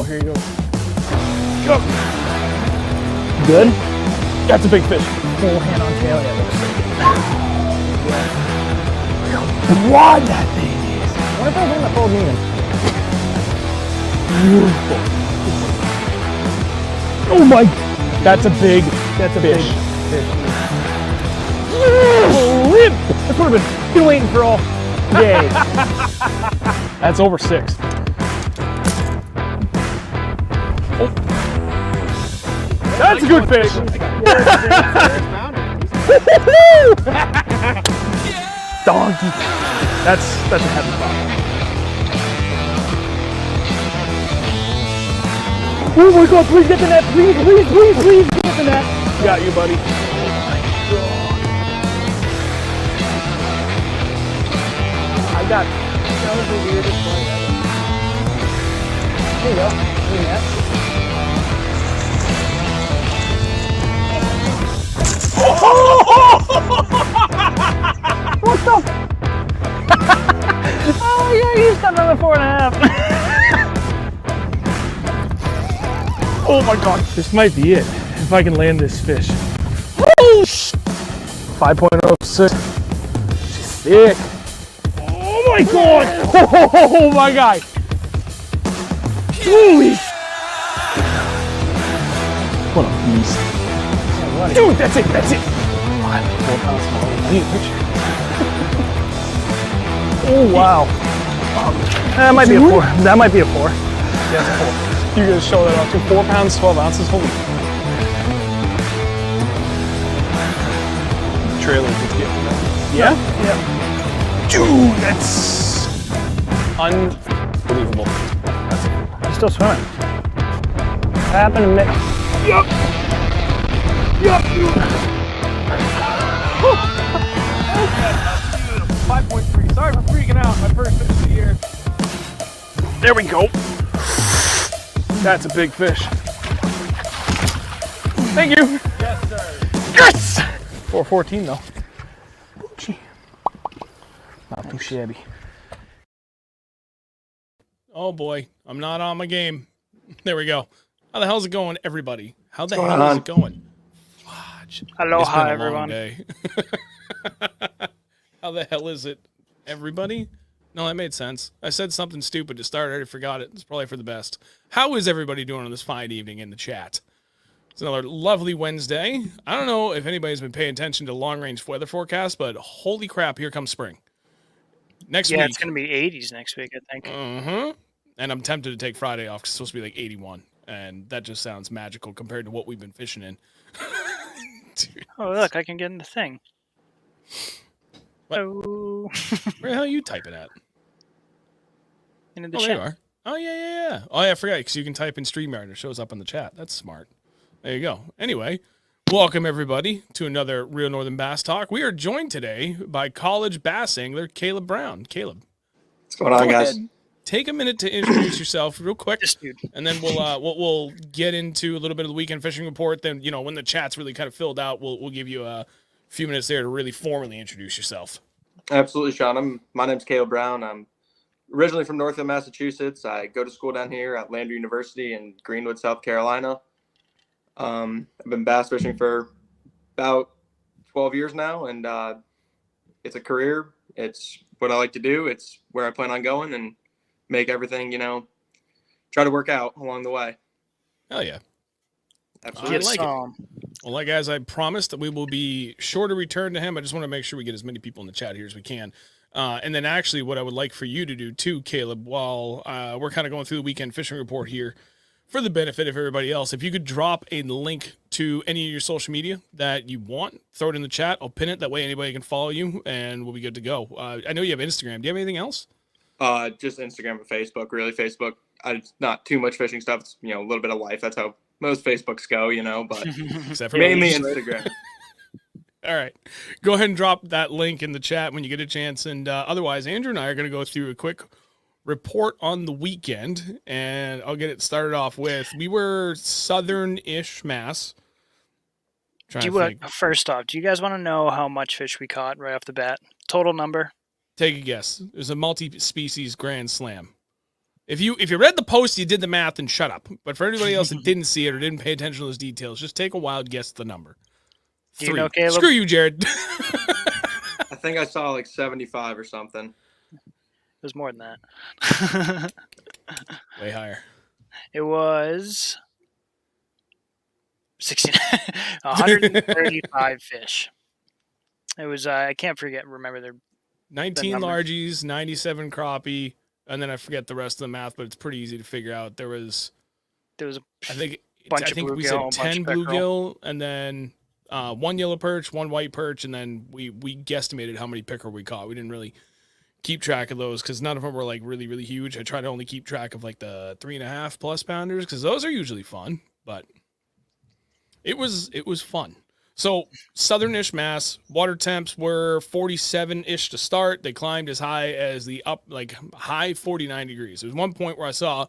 here you go. Go. Good? That's a big fish. Full hand on tail. Yeah, looks so good. Look how broad that thing is. What if I was on that pulled me in? Beautiful. Oh my, that's a big fish. Limp! That's what I've been waiting for all day. That's over 6. Oh. That's a good fish. Donkey. That's a heavy spot. Oh my God, please get the net, please get the net. Got you, buddy. That was the weirdest one ever. There you go. What the? Oh yeah, he's got another 4.5. Oh my God, this might be it. If I can land this fish. 5.06. She's thick. Oh my God! Oh my God! Holy! What a beast! Dude, that's it! That's it! 4 pounds smaller. I need a picture. Oh wow! That might be a 4. That might be a 4. Yeah, it's a 4. You guys show that off to 4 pounds, 12 ounces. Holy! Trailer just getting that. Yeah. Yeah. Dude, that's unbelievable. You're still swimming. What happened to me? Yup. 5.3. Sorry for freaking out. My first fish of the year. There we go. That's a big fish. Thank you. Yes, sir. Yes! 4.14 though. Gee. Not too shabby. Oh boy, I'm not on my game. There we go. How the hell's it going, everybody? How the hell is it going? Fudge. Aloha, everyone. Day. How the hell is it, everybody? No, that made sense. I said something stupid to start. I already forgot it. It's probably for the best. How is everybody doing on this fine evening in the chat? It's another lovely Wednesday. I don't know if anybody's been paying attention to long-range weather forecast, but holy crap, here comes spring. Next week. Yeah, it's going to be 80s next week, I think. And I'm tempted to take Friday off because it's supposed to be like 81. And that just sounds magical compared to what we've been fishing in. Oh, look, I can get in the thing. What? Oh. Where the hell are you typing at? Into the There chat. you are. Oh, yeah. Oh, yeah, I forgot because you can type in StreamYard and it shows up in the chat. That's smart. There you go. Anyway, welcome everybody to another Reel Nothern Bass Talk. We are joined today by college bass angler Kaleb Brown. Kaleb, what's going on, guys? Take a minute to introduce yourself real quick, Dude. and then we'll get into a little bit of the weekend fishing report. Then when the chat's really kind of filled out, we'll give you a few minutes there to really formally introduce yourself. Absolutely, Sean. My name's Kaleb Brown. I'm originally from Northfield, Massachusetts. I go to school down here at Lander University in Greenwood, South Carolina. I've been bass fishing for about 12 years now, and it's a career. It's what I like to do. It's where I plan on going and make everything, try to work out along the way. Hell yeah. Absolutely. I like it. Well, as I promised, that we will be sure to return to him. I just want to make sure we get as many people in the chat here as we can. And then actually what I would like for you to do too, Kaleb, while we're kind of going through the weekend fishing report here, for the benefit of everybody else, if you could drop a link to any of your social media that you want, throw it in the chat. I'll pin it. That way anybody can follow you, and we'll be good to go. I know you have Instagram. Do you have anything else? Just Instagram and Facebook. Really, Facebook. It's not too much fishing stuff. It's, a little bit of life. That's how most Facebooks go, but Except for mainly Instagram. All right. Go ahead and drop that link in the chat when you get a chance. And otherwise, Andrew and I are going to go through a quick report on the weekend, and I'll get it started off with, we were southern-ish Mass. First off, do you guys want to know how much fish we caught right off the bat? Total number? Take a guess. It was a multi-species grand slam. If you read the post, you did the math and shut up. But for anybody else that didn't see it or didn't pay attention to those details, just take a wild guess at the number. Do you 3. know, Kaleb? Screw you, Jared. I think I saw like 75 or something. It was more than that. Way higher. It was 135 fish. It was I can't remember their 19 number. largies, 97 crappie, and then I forget the rest of the math, but it's pretty easy to figure out. There was a I think bunch of we bluegill, said 10 bluegill, and then 1 yellow perch, 1 white perch, and then we guesstimated how many pickerel we caught. We didn't really keep track of those because none of them were like really, really huge. I try to only keep track of like the 3.5 plus pounders because those are usually fun, but it was fun. So southernish Mass, water temps were 47-ish to start. They climbed as high as the high 49 degrees. There was one point where I saw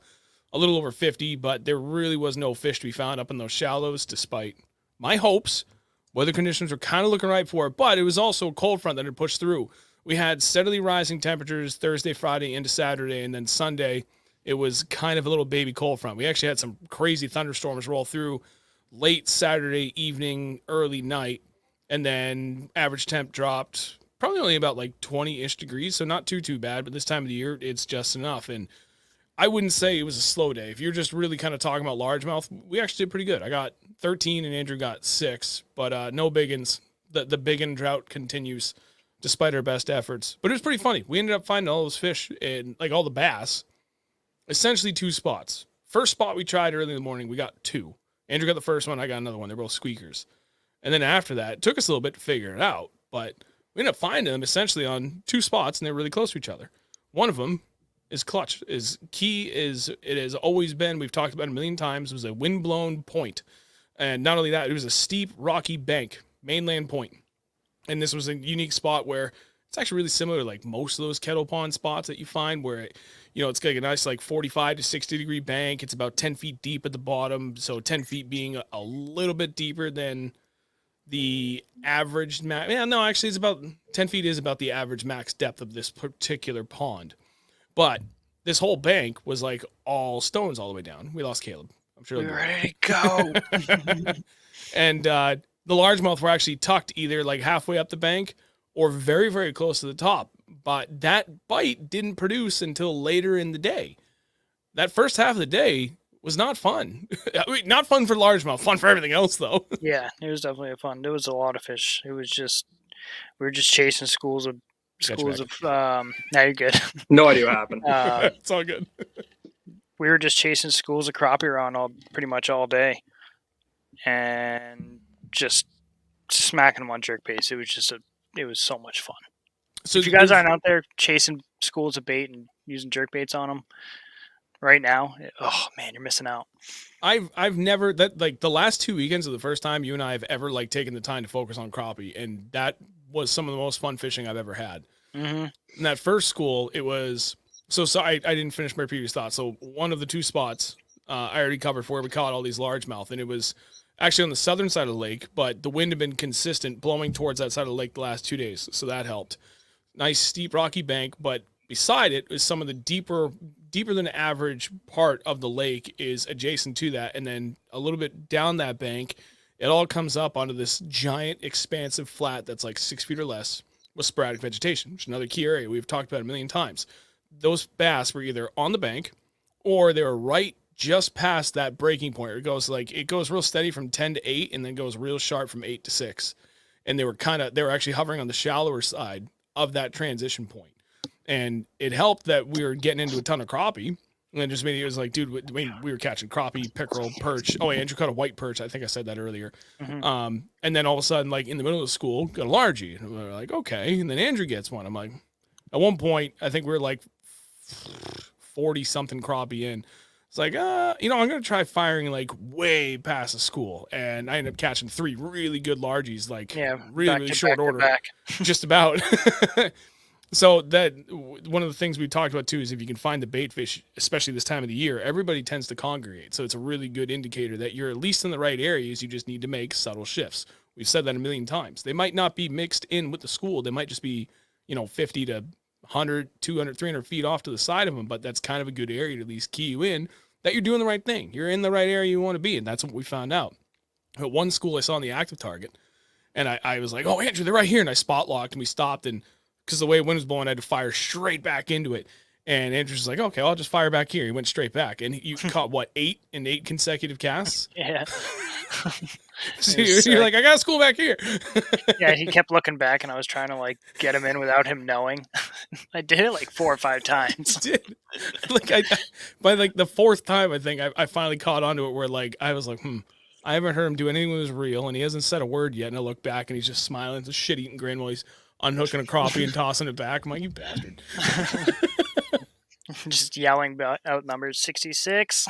a little over 50, but there really was no fish to be found up in those shallows despite my hopes. Weather conditions were kind of looking right for it, but it was also a cold front that had pushed through. We had steadily rising temperatures Thursday, Friday into Saturday, and then Sunday it was kind of a little baby cold front. We actually had some crazy thunderstorms roll through late Saturday evening, early night, and then average temp dropped probably only about like 20-ish degrees, so not too bad, but this time of the year it's just enough. And I wouldn't say it was a slow day. If you're just really kind of talking about largemouth, we actually did pretty good. I got 13 and Andrew got 6, but no biggins. The biggin drought continues despite our best efforts. But it was pretty funny. We ended up finding all those fish and like all the bass, essentially 2 spots. First spot we tried early in the morning, we got 2. Andrew got the first one, I got another one. They're both squeakers. And then after that, it took us a little bit to figure it out, but we ended up finding them essentially on 2 spots, and they're really close to each other. One of them is clutch. Is key is it has always been, we've talked about it a million times, it was a wind-blown point. And not only that, it was a steep, rocky bank, mainland point. And this was a unique spot where it's actually really similar to like most of those kettle pond spots that you find where, it's like a nice like 45 to 60 degree bank. It's about 10 feet deep at the bottom. So 10 feet being a little bit deeper than the average max. Yeah, no, actually it's about 10 feet is about the average max depth of this particular pond. But this whole bank was like all stones all the way down. We lost Kaleb. I'm sure. We're ready to go. And the largemouth were actually tucked either like halfway up the bank or very, very close to the top. But that bite didn't produce until later in the day. That first half of the day was not fun. I mean, not fun for largemouth, fun for everything else though. Yeah, it was definitely fun. There was a lot of fish. It was just, we were just chasing schools of, now you're good. No idea what happened. It's all good. We were just chasing schools of crappie around pretty much all day. And just smacking them on jerkbaits. It was so much fun. So if you guys aren't out there chasing schools of bait and using jerkbaits on them right now, oh man, you're missing out. I've never the last 2 weekends are the first time you and I have ever like taken the time to focus on crappie, and that was some of the most fun fishing I've ever had. Mm-hmm. In that first school, it was so I didn't finish my previous thought. So one of the 2 spots I already covered for where we caught all these largemouth, and it was actually on the southern side of the lake, but the wind had been consistent blowing towards that side of the lake the last 2 days, so that helped. Nice steep rocky bank, but beside it is some of the deeper than average part of the lake is adjacent to that, and then a little bit down that bank, it all comes up onto this giant expansive flat that's like 6 feet or less with sporadic vegetation, which is another key area we've talked about a million times. Those bass were either on the bank or they were right just past that breaking point. It goes real steady from 10 to 8 and then goes real sharp from 8 to 6. And they were actually hovering on the shallower side of that transition point. And it helped that we were getting into a ton of crappie. And it just made it was like, dude, we were catching crappie, pickerel, perch. Oh, Andrew caught a white perch. I think I said that earlier. Mm-hmm. And then all of a sudden, like in the middle of the school, got a largie. And we're like, okay. And then Andrew gets one. I'm like, at one point, I think we were like 40 something crappie in. It's like, I'm going to try firing like way past the school. And I ended up catching 3 really good largies, like really short order. Just about. So that one of the things we talked about too is if you can find the bait fish, especially this time of the year, everybody tends to congregate. So it's a really good indicator that you're at least in the right areas. You just need to make subtle shifts. We've said that a million times. They might not be mixed in with the school. They might just be, 50 to 100, 200, 300 feet off to the side of them, but that's kind of a good area to at least key you in that you're doing the right thing. You're in the right area you want to be, and that's what we found out. At one school I saw on the active target, and I was like, oh, Andrew, they're right here, and I spot locked, and we stopped, and because the way the wind was blowing, I had to fire straight back into it. And Andrew's like, okay, I'll just fire back here. He went straight back, and you caught what, 8 in 8 consecutive casts? Yeah. So you're like, I got a school back here. Yeah, he kept looking back, and I was trying to like get him in without him knowing. I did it like 4 or 5 times. Did like by like the 4th time, I think I finally caught onto it where like I was like, I haven't heard him do anything that was real, and he hasn't said a word yet. And I look back, and he's just smiling, it's a shit-eating grin while he's unhooking a crappie and tossing it back. I'm like, you bastard. Just yelling out numbers 66,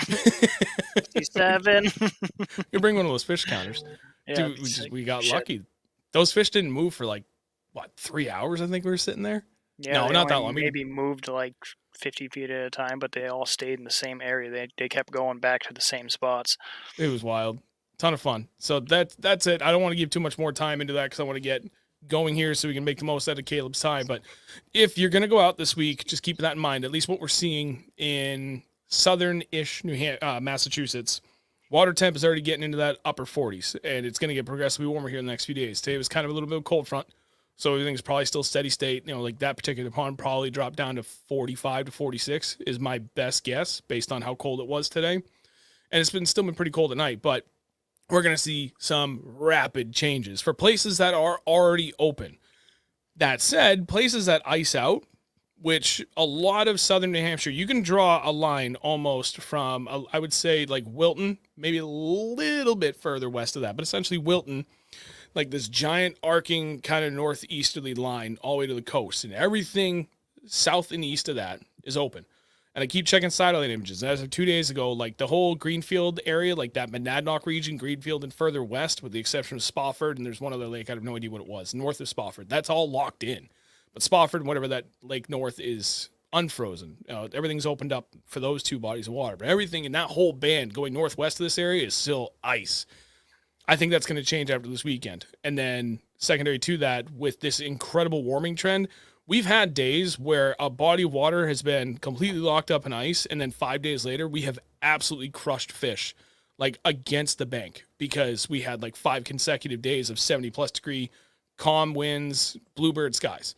67. You bring one of those fish counters. Yeah, Dude, we got lucky. Those fish didn't move for like, what, 3 hours, I think we were sitting there? Yeah, no, not that long. Maybe moved like 50 feet at a time, but they all stayed in the same area. They kept going back to the same spots. It was wild. Ton of fun. So that's it. I don't want to give too much more time into that because I want to get going here so we can make the most out of Kaleb's time. But if you're going to go out this week, just keep that in mind. At least what we're seeing in southern-ish Massachusetts, water temp is already getting into that upper 40s, and it's going to get progressively warmer here in the next few days. Today was kind of a little bit of a cold front, so everything's probably still steady state. You know, like that particular pond probably dropped down to 45 to 46 is my best guess based on how cold it was today. And it's still been pretty cold at night, but we're going to see some rapid changes for places that are already open. That said, places that ice out, which a lot of southern New Hampshire, you can draw a line almost from, I would say, like Wilton, maybe a little bit further west of that, but essentially Wilton, like this giant arcing kind of northeasterly line all the way to the coast, and everything south and east of that is open. And I keep checking satellite images. As of 2 days ago, like the whole Greenfield area, like that Monadnock region, Greenfield and further west, with the exception of Spofford, and there's one other lake, I have no idea what it was, north of Spofford. That's all locked in. But Spofford and whatever that lake north is unfrozen. Everything's opened up for those 2 bodies of water. But everything in that whole band going northwest of this area is still ice. I think that's going to change after this weekend. And then secondary to that, with this incredible warming trend, we've had days where a body of water has been completely locked up in ice, and then 5 days later, we have absolutely crushed fish, like against the bank, because we had like 5 consecutive days of 70+ degree calm winds, bluebird skies.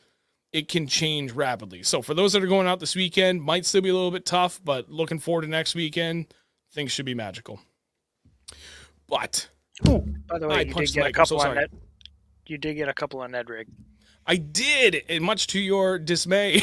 It can change rapidly. So for those that are going out this weekend, might still be a little bit tough, but looking forward to next weekend, things should be magical. But by the way, you did get a couple on Ned. You did get a couple on Ned rig. I did, and much to your dismay.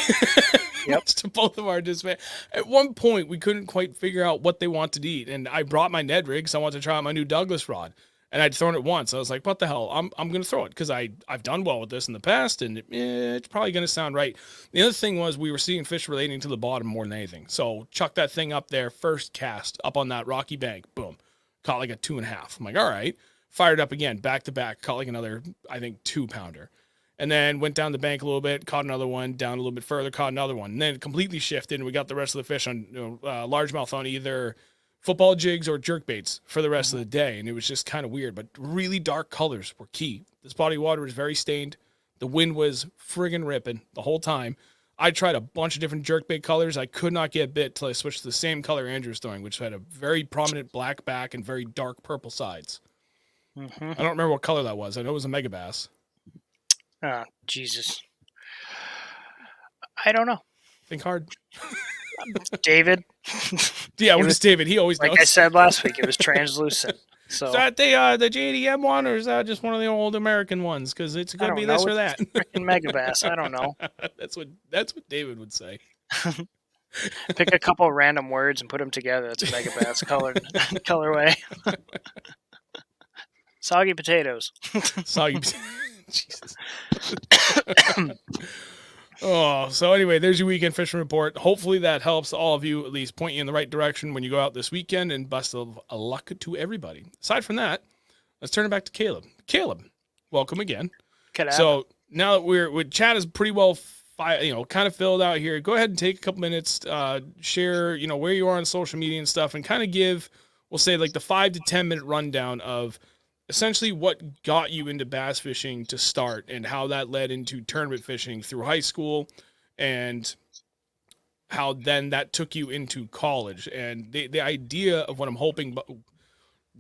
Yep. Much to both of our dismay. At one point, we couldn't quite figure out what they wanted to eat, and I brought my Ned rig, so I wanted to try out my new Douglas rod, and I'd thrown it once. I was like, what the hell? I'm going to throw it, because I've done well with this in the past, and it's probably going to sound right. The other thing was we were seeing fish relating to the bottom more than anything, so chuck that thing up there, first cast, up on that rocky bank, boom. Caught like a 2.5. I'm like, all right. Fired up again, back to back, caught like another, I think, 2-pounder. And then went down the bank a little bit, caught another one, down a little bit further, caught another one. And then it completely shifted, and we got the rest of the fish on largemouth on either football jigs or jerkbaits for the rest of the day. And it was just kind of weird, but really dark colors were key. This body of water was very stained. The wind was friggin' ripping the whole time. I tried a bunch of different jerkbait colors. I could not get bit till I switched to the same color Andrew was throwing, which had a very prominent black back and very dark purple sides. Mm-hmm. I don't remember what color that was. I know it was a mega bass. Oh, Jesus. I don't know. Think hard. David. Yeah, it was David. He always knows. Like I said last week, it was translucent. So is that the JDM one, or is that just one of the old American ones? Because it's going to be this or that. Freaking mega bass. I don't know. That's what David would say. Pick a couple of random words and put them together. That's a mega bass colorway. Soggy potatoes. Soggy potatoes. Jesus. Oh, so anyway, there's your weekend fishing report. Hopefully that helps all of you, at least point you in the right direction when you go out this weekend, and best of luck to everybody. Aside from that, let's turn it back to Kaleb. Kaleb, welcome again. So now that we're chat is pretty well, kind of filled out here. Go ahead and take a couple minutes, share, where you are on social media and stuff, and kind of give, we'll say like the 5 to 10 minute rundown of essentially what got you into bass fishing to start and how that led into tournament fishing through high school and how then that took you into college. And the idea of what I'm hoping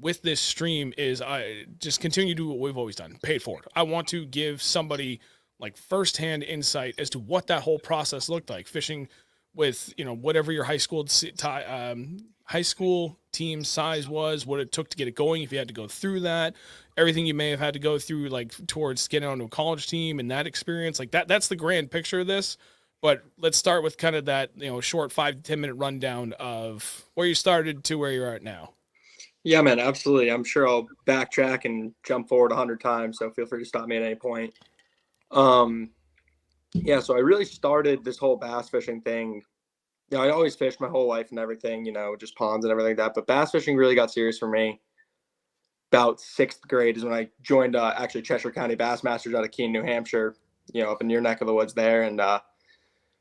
with this stream is I just continue to do what we've always done, pay it forward. I want to give somebody like firsthand insight as to what that whole process looked like, fishing with, you know, whatever your high school team size was, what it took to get it going, if you had to go through that, everything you may have had to go through, like towards getting onto a college team and that experience. Like that's the grand picture of this. But let's start with kind of that, you know, short 5 to 10 minute rundown of where you started to where you're at now. Yeah, man, absolutely. I'm sure I'll backtrack and jump forward 100 times, so feel free to stop me at any point. Yeah, so I really started this whole bass fishing thing. You know, I always fished my whole life and everything, you know, just ponds and everything like that. But bass fishing really got serious for me about 6th grade is when I joined actually Cheshire County Bassmasters out of Keene, New Hampshire, you know, up in your neck of the woods there. And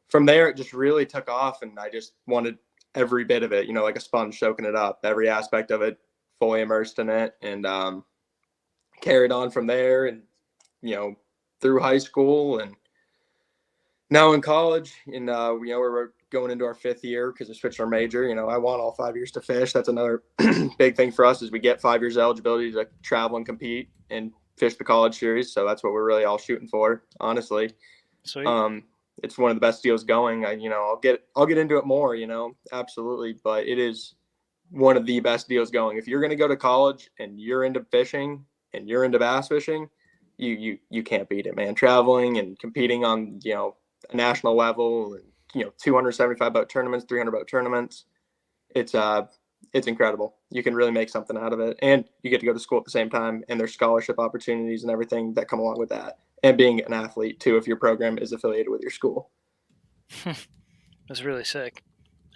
from there, it just really took off, and I just wanted every bit of it, you know, like a sponge soaking it up, every aspect of it, fully immersed in it, and carried on from there, and, you know, through high school and now in college. And, you know, we're going into our 5th year because we switched our major. You know, I want all 5 years to fish. That's another big thing for us is we get 5 years of eligibility to travel and compete and fish the college series. So that's what we're really all shooting for, honestly. Sweet. It's one of the best deals going. You know, I'll get into it more, you know, absolutely. But it is one of the best deals going. If you're going to go to college and you're into fishing and you're into bass fishing, you can't beat it, man. Traveling and competing on, you know, a national level, and, you know, 275 boat tournaments, 300 boat tournaments. It's incredible. You can really make something out of it, and you get to go to school at the same time, and there's scholarship opportunities and everything that come along with that. And being an athlete too, if your program is affiliated with your school. That's really sick.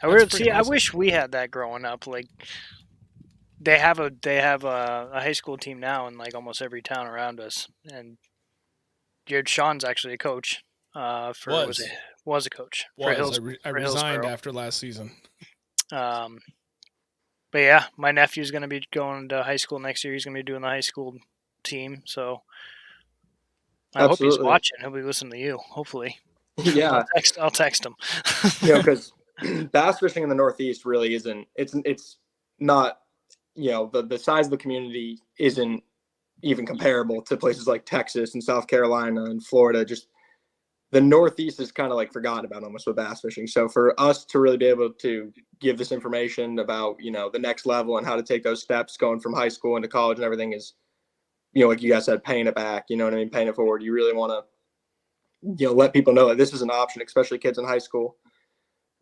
I awesome. wish we had that growing up. Like they have a high school team now in like almost every town around us. And Sean's actually a coach. Was a coach for Hills. I resigned after last season. But yeah, my nephew's going to be going to high school next year. He's going to be doing the high school team. So I hope he's watching. He'll be listening to you, hopefully. Yeah. I'll text him. You know, because bass fishing in the Northeast really isn't, it's not, you know, the size of the community isn't even comparable to places like Texas and South Carolina and Florida. Just the Northeast is kind of like forgotten about almost with bass fishing. So for us to really be able to give this information about, you know, the next level and how to take those steps going from high school into college and everything is, you know, like you guys said, paying it back, you know what I mean? Paying it forward. You really want to, you know, let people know that this is an option, especially kids in high school.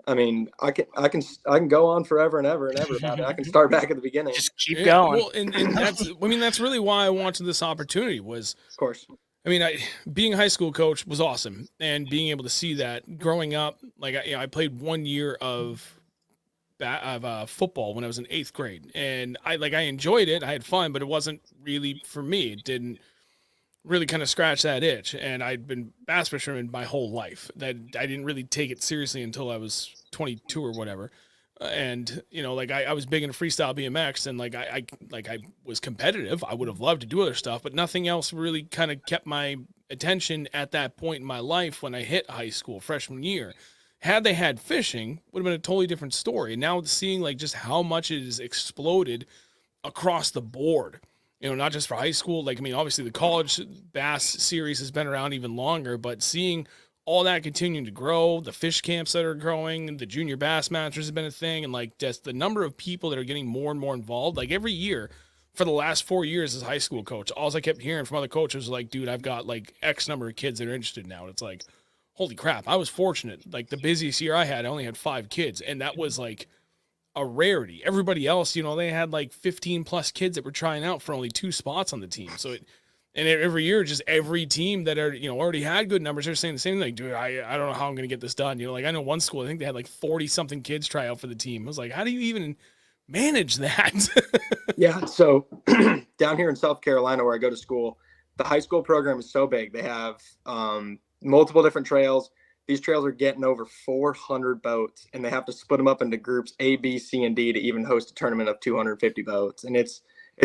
I mean, I can go on forever and ever and ever about it. I can start back at the beginning. Just keep going. Well, and that's really why I wanted this opportunity was, of course. I mean, being a high school coach was awesome, and being able to see that growing up, like I played 1 year of football when I was in 8th grade, and I enjoyed it. I had fun, but it wasn't really for me. It didn't really kind of scratch that itch, and I'd been bass fisherman my whole life. That I didn't really take it seriously until I was 22 or whatever. And, you know, like I was big into freestyle BMX, and I was competitive. I would have loved to do other stuff, but nothing else really kind of kept my attention at that point in my life when I hit high school, freshman year. Had they had fishing, would have been a totally different story. And now seeing like just how much it has exploded across the board, you know, not just for high school. Like, I mean, obviously the college bass series has been around even longer, but seeing all that continuing to grow, the fish camps that are growing, the junior bass masters has been a thing, and like just the number of people that are getting more and more involved. Like every year for the last 4 years as a high school coach, all I kept hearing from other coaches was like, dude, I've got like X number of kids that are interested now. And it's like, holy crap, I was fortunate. Like the busiest year I only had 5 kids, and that was like a rarity. Everybody else, you know, they had like 15 plus kids that were trying out for only 2 spots on the team. So and every year, just every team that are, you know, already had good numbers, they're saying the same thing. Dude, I don't know how I'm going to get this done. You know, like I know one school, I think they had like 40 something kids try out for the team. I was like, how do you even manage that? Yeah. So down here in South Carolina, where I go to school, the high school program is so big. They have multiple different trails. These trails are getting over 400 boats, and they have to split them up into groups A, B, C, and D to even host a tournament of 250 boats. And it's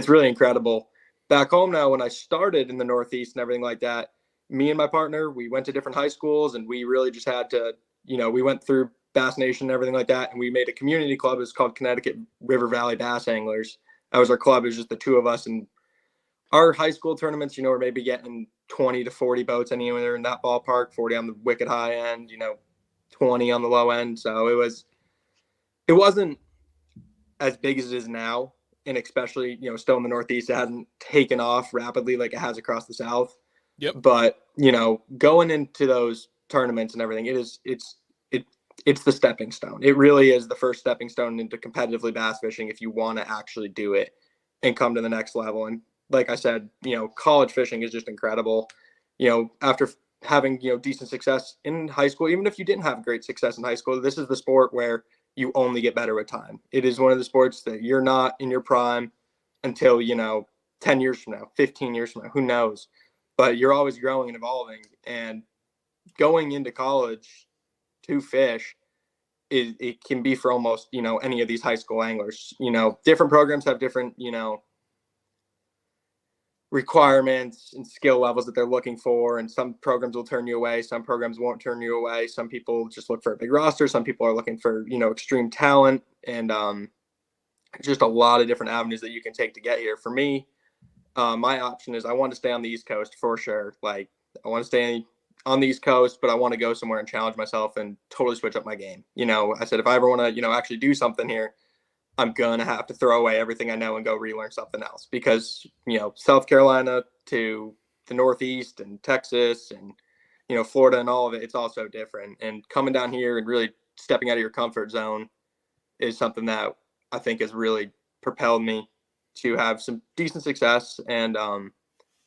really incredible. Back home now, when I started in the Northeast and everything like that, me and my partner, we went to different high schools, and we really just had to, we went through Bass Nation and everything like that, and we made a community club. It's called Connecticut River Valley Bass Anglers. That was our club. It was just the two of us, and our high school tournaments, we're maybe getting 20 to 40 boats anywhere in that ballpark, 40 on the wicked high end, 20 on the low end. So it wasn't as big as it is now. And especially, still in the Northeast, it hasn't taken off rapidly like it has across the South. Yep. But, going into those tournaments and everything, it's the stepping stone. It really is the first stepping stone into competitively bass fishing if you want to actually do it and come to the next level. And like I said, college fishing is just incredible. After having, decent success in high school, even if you didn't have great success in high school, this is the sport where you only get better with time. It is one of the sports that you're not in your prime until, 10 years from now, 15 years from now, who knows? But you're always growing and evolving. And going into college to fish, it can be for almost, any of these high school anglers. Different programs have different, requirements and skill levels that they're looking for, and some programs will turn you away, some programs won't turn you away. Some people just look for a big roster, some people are looking for extreme talent, and just a lot of different avenues that you can take to get here. For me, my option is I want to stay on the East Coast for sure. Like, I want to stay on the East Coast, but I want to go somewhere and challenge myself and totally switch up my game. I said, if I ever want to actually do something here, I'm going to have to throw away everything I know and go relearn something else, because, South Carolina to the Northeast and Texas and, Florida and all of it, it's all so different. And coming down here and really stepping out of your comfort zone is something that I think has really propelled me to have some decent success and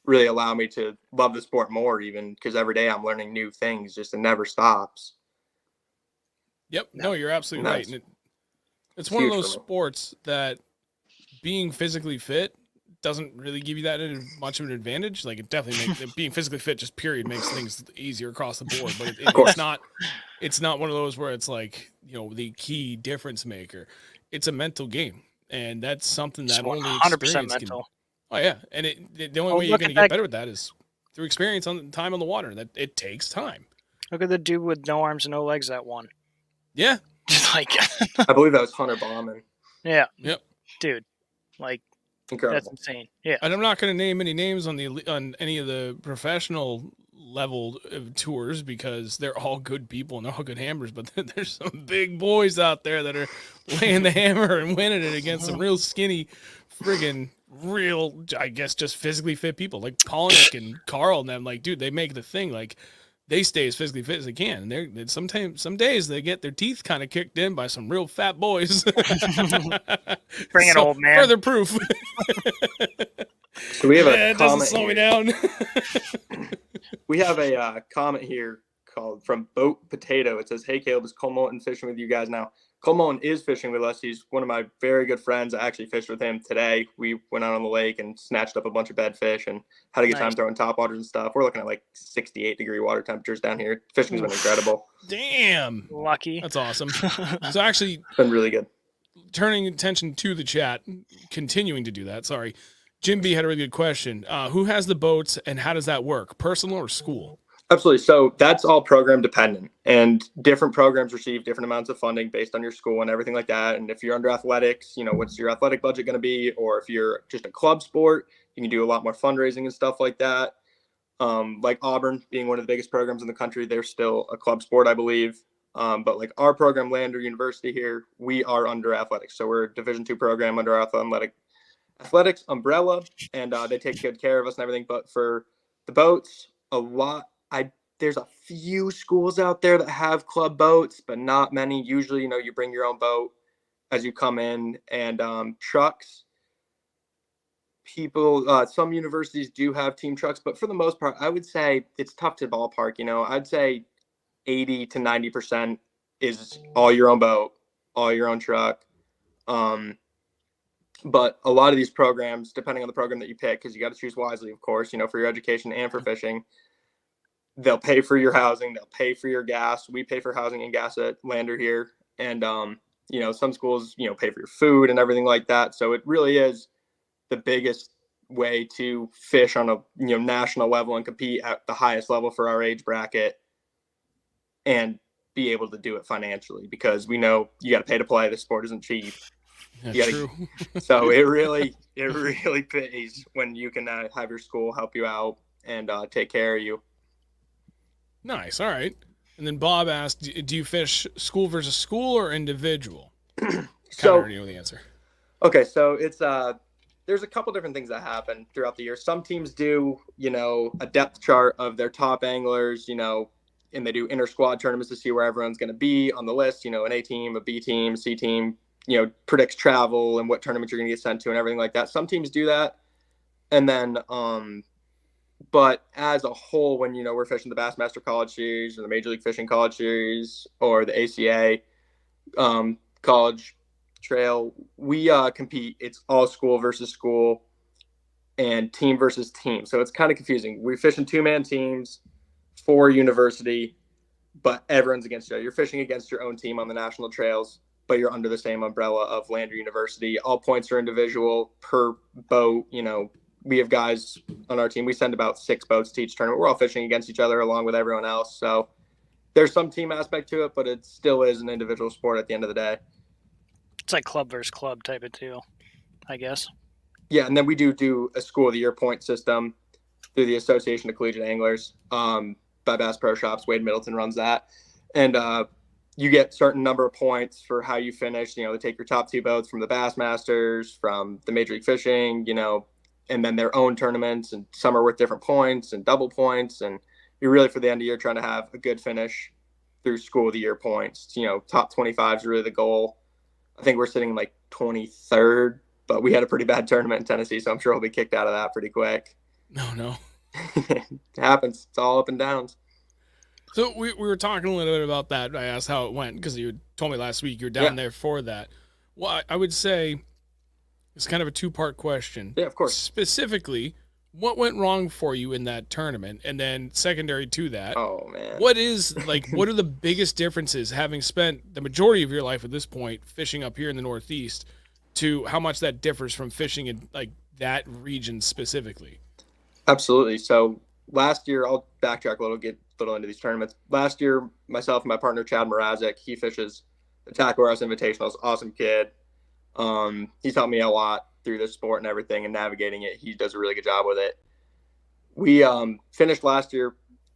really allow me to love the sport more, even because every day I'm learning new things, just it never stops. Yep. No, you're absolutely right. And it's one of those sports that being physically fit doesn't really give you that much of an advantage. Like, it definitely makes being physically fit, just period, makes things easier across the board. But it's not one of those where it's like, the key difference maker. It's a mental game, and that's something that only 100% mental. Oh yeah, and the only way you're going to get better with that is through experience on time on the water. That it takes time. Look at the dude with no arms and no legs that won. Yeah. Like, I believe that was Hunter Baumann. Yeah. Yep. Dude, like, incredible. That's insane. Yeah. And I'm not going to name any names on any of the professional level tours, because they're all good people and they're all good hammers. But there's some big boys out there that are laying the hammer and winning it against some real skinny, friggin' real, I guess, just physically fit people like Polnick and Carl and them. Like, dude, they make the thing. Like, they stay as physically fit as they can. And some days they get their teeth kind of kicked in by some real fat boys. Bring it, old man. Further proof. So we have a it doesn't comment slow here. me down. We have a comment here called from Boat Potato. It says, "Hey Kaleb, is Cole Moulton fishing with you guys now?" Cole Moulton is fishing with us. He's one of my very good friends. I actually fished with him today. We went out on the lake and snatched up a bunch of bed fish and had a good time throwing topwaters and stuff. We're looking at like 68-degree water temperatures down here. Fishing's been incredible. Damn. Lucky. That's awesome. So actually, it's been really good. Turning attention to the chat, continuing to do that. Sorry. Jim B had a really good question. Who has the boats and how does that work? Personal or school? Absolutely. So that's all program dependent, and different programs receive different amounts of funding based on your school and everything like that. And if you're under athletics, what's your athletic budget going to be? Or if you're just a club sport, you can do a lot more fundraising and stuff like that. Like Auburn being one of the biggest programs in the country, they're still a club sport, I believe. But like our program, Lander University here, we are under athletics. So we're a Division II program under our athletics umbrella, and they take good care of us and everything. But for the boats, there's a few schools out there that have club boats, but not many. Usually, you bring your own boat as you come in, and trucks. Some universities do have team trucks, but for the most part, I would say it's tough to ballpark. I'd say 80 to 90% is all your own boat, all your own truck. But a lot of these programs, depending on the program that you pick, because you got to choose wisely, of course, for your education and for fishing, they'll pay for your housing, they'll pay for your gas. We pay for housing and gas at Lander here. And, some schools, pay for your food and everything like that. So it really is the biggest way to fish on a national level and compete at the highest level for our age bracket and be able to do it financially, because we know you got to pay to play. The sport isn't cheap. Yeah, true. So it really pays when you can have your school help you out and take care of you. Nice. All right. And then Bob asked, do you fish school versus school or individual? So I already know the answer. Okay, so it's there's a couple different things that happen throughout the year. Some teams do, a depth chart of their top anglers, and they do inter squad tournaments to see where everyone's going to be on the list. An A team, a B team, C team, predicts travel and what tournament you're going to get sent to and everything like that. Some teams do that. And then, but as a whole, when, we're fishing the Bassmaster College Series or the Major League Fishing College Series or the ACA College Trail, we compete. It's all school versus school and team versus team. So it's kind of confusing. We fish in 2-man teams for university, but everyone's against each other. You're fishing against your own team on the national trails, but you're under the same umbrella of Landry University. All points are individual per boat. We have guys on our team. We send about 6 boats to each tournament. We're all fishing against each other along with everyone else. So there's some team aspect to it, but it still is an individual sport at the end of the day. It's like club versus club type of deal, I guess. Yeah, and then we do a school of the year point system through the Association of Collegiate Anglers by Bass Pro Shops. Wade Middleton runs that. And you get a certain number of points for how you finish. They take your top 2 boats from the Bassmasters, from the Major League Fishing, and then their own tournaments. And some are worth different points and double points. And you're really, for the end of the year, trying to have a good finish through school of the year points. Top 25 is really the goal. I think we're sitting like 23rd, but we had a pretty bad tournament in Tennessee, so I'm sure we'll be kicked out of that pretty quick. No. It happens. It's all up and downs. So we were talking a little bit about that. I asked how it went because you told me last week you were down there for that. Well, I would say it's kind of a 2-part question. Yeah, of course. Specifically, what went wrong for you in that tournament? And then secondary to that, oh man, what are the biggest differences, having spent the majority of your life at this point fishing up here in the Northeast, to how much that differs from fishing in like that region specifically? Absolutely. So last year, I'll backtrack a little, get a little into these tournaments. Last year, myself and my partner Chad Mrazek, he fishes the Tackle House Invitationals. Awesome kid. He's helped me a lot through this sport and everything and navigating it. He does a really good job with it. We finished last year.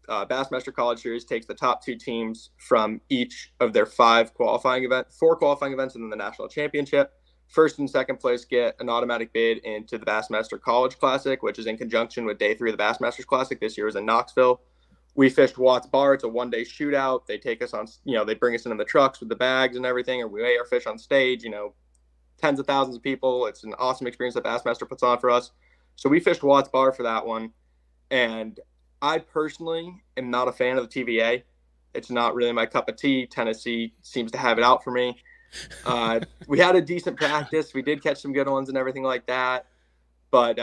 Bassmaster College Series takes the top 2 teams from each of their 4 qualifying events, and then the national championship. First and second place get an automatic bid into the Bassmaster College Classic, which is in conjunction with day 3 of the Bassmasters Classic. This year was in Knoxville. We fished Watts Bar. It's a 1-day shootout. They take us on, they bring us in the trucks with the bags and everything, and we weigh our fish on stage, tens of thousands of people. It's an awesome experience that Bassmaster puts on for us. So we fished Watts Bar for that one. And I personally am not a fan of the TVA. It's not really my cup of tea. Tennessee seems to have it out for me. We had a decent practice. We did catch some good ones and everything like that. But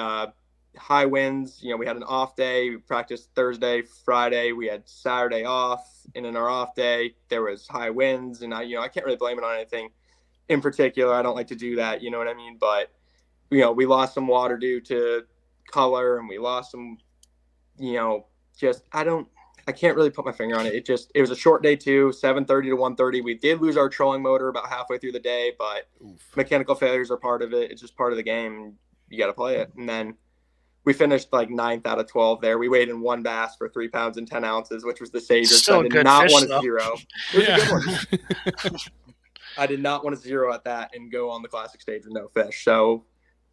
high winds, we had an off day. We practiced Thursday, Friday. We had Saturday off. And in our off day, there was high winds. And I can't really blame it on anything in particular. I don't like to do that, you know what I mean? But, we lost some water due to color, and we lost some, I can't really put my finger on it. It was a short day too, 7:30 to 1:30. We did lose our trolling motor about halfway through the day, but mechanical failures are part of it. It's just part of the game. You got to play it. And then we finished like 9th out of 12 there. We weighed in 1 bass for 3 pounds and 10 ounces, which was the savior. Still I did not fish, want a though. 0. It was a good one. I did not want to 0 at that and go on the classic stage with no fish. So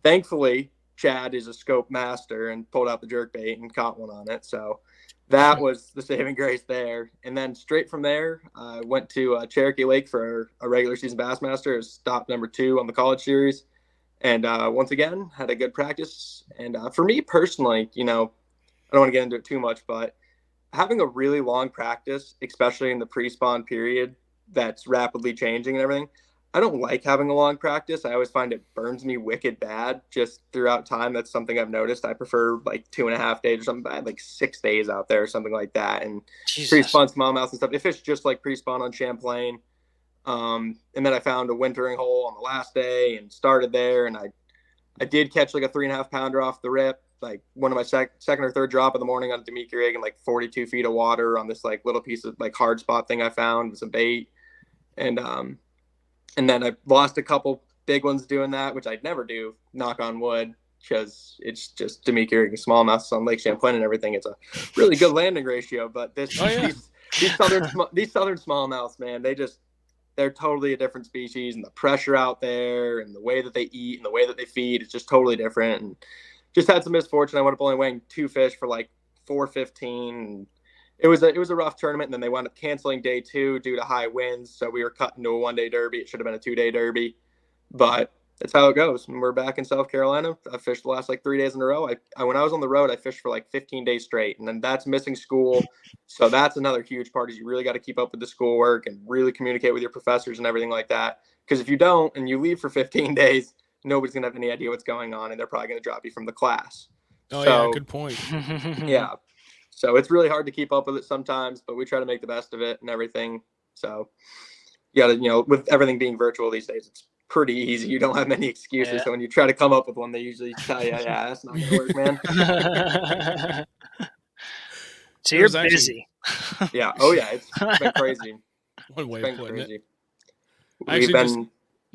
thankfully, Chad is a scope master and pulled out the jerkbait and caught one on it. So that was the saving grace there. And then straight from there, I went to Cherokee Lake for a regular season Bassmaster. It was stop number 2 on the college series. And once again, had a good practice. And for me personally, I don't want to get into it too much, but having a really long practice, especially in the pre-spawn period that's rapidly changing and everything, I don't like having a long practice. I always find it burns me wicked bad just throughout time. That's something I've noticed. I prefer like 2.5 days or something. I had like 6 days out there or something like that. And pre-spawn smallmouth and stuff. If it's just like pre-spawn on Champlain. And then I found a wintering hole on the last day and started there. And I I did catch like a 3.5 pounder off the rip, like one of my second or third drop of the morning on a demica rig in like 42 feet of water on this like little piece of like hard spot thing I found with some bait. And then I lost a couple big ones doing that, which I'd never do, knock on wood, because it's just demica rig and smallmouths on Lake Champlain and everything. It's a really good landing ratio, but these southern smallmouths, man, they're totally a different species, and the pressure out there and the way that they eat and the way that they feed is just totally different. And just had some misfortune. I wound up only weighing 2 fish for like 415. It was a rough tournament, and then they wound up canceling day 2 due to high winds. So we were cut into a 1-day derby. It should have been a 2-day derby, but that's how it goes. And we're back in South Carolina. I fished the last like 3 days in a row. I when I was on the road, I fished for like 15 days straight, and then that's missing school. So that's another huge part, is you really got to keep up with the schoolwork and really communicate with your professors and everything like that. Because if you don't and you leave for 15 days, nobody's gonna have any idea what's going on, and they're probably gonna drop you from the class. Oh, yeah, good point. Yeah. So it's really hard to keep up with it sometimes, but we try to make the best of it and everything. So you got to, with everything being virtual these days, it's pretty easy. You don't have many excuses. Yeah. So when you try to come up with one, they usually tell you, yeah, that's not going to work, man. So you're busy. Yeah. Oh, yeah. It's been crazy. One way of putting it.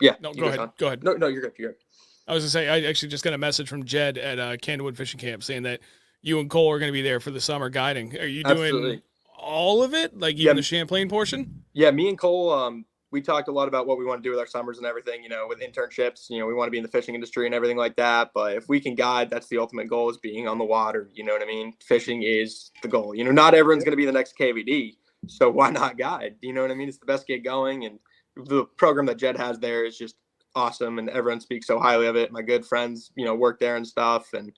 Yeah. No, go ahead. Go ahead. No, you're good. You're good. I was going to say, I actually just got a message from Jed at Candlewood Fishing Camp saying that you and Cole are going to be there for the summer guiding. Are you doing all of it? Like even the Champlain portion? Yeah, me and Cole, we talked a lot about what we want to do with our summers and everything, with internships. We want to be in the fishing industry and everything like that. But if we can guide, that's the ultimate goal, is being on the water. You know what I mean? Fishing is the goal. Not everyone's going to be the next KVD. So why not guide? You know what I mean? It's the best gig going. And the program that Jed has there is just awesome. And everyone speaks so highly of it. My good friends, work there and stuff. And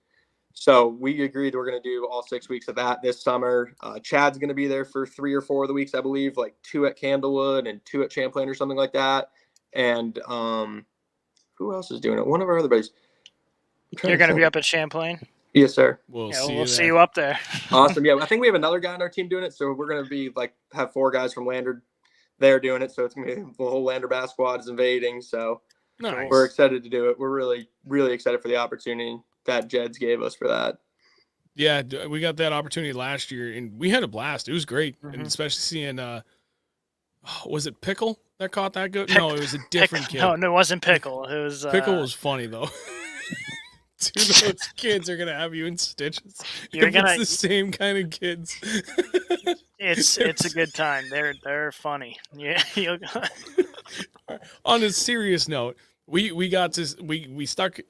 so we agreed we're going to do all 6 weeks of that this summer. Chad's going to be there for 3 or 4 of the weeks, I believe, like 2 at Candlewood and 2 at Champlain or something like that. And who else is doing it? One of our other buddies. You're going to be up at Champlain? Yes, sir. We'll see you up there. Awesome. Yeah, I think we have another guy on our team doing it. So we're going to be have 4 guys from Lander there doing it. So it's going to be the whole Lander Bass squad is invading. So nice. We're excited to do it. We're really, really excited for the opportunity that Jed's gave us for that. Yeah, we got that opportunity last year, and we had a blast. It was great, and especially seeing, was it Pickle that caught that good? No, it was a different kid. No, it wasn't Pickle. It was Pickle was funny though. Dude, those kids are gonna have you in stitches. It's the same kind of kids. It's a good time. They're funny. Yeah. On a serious note, we stuck.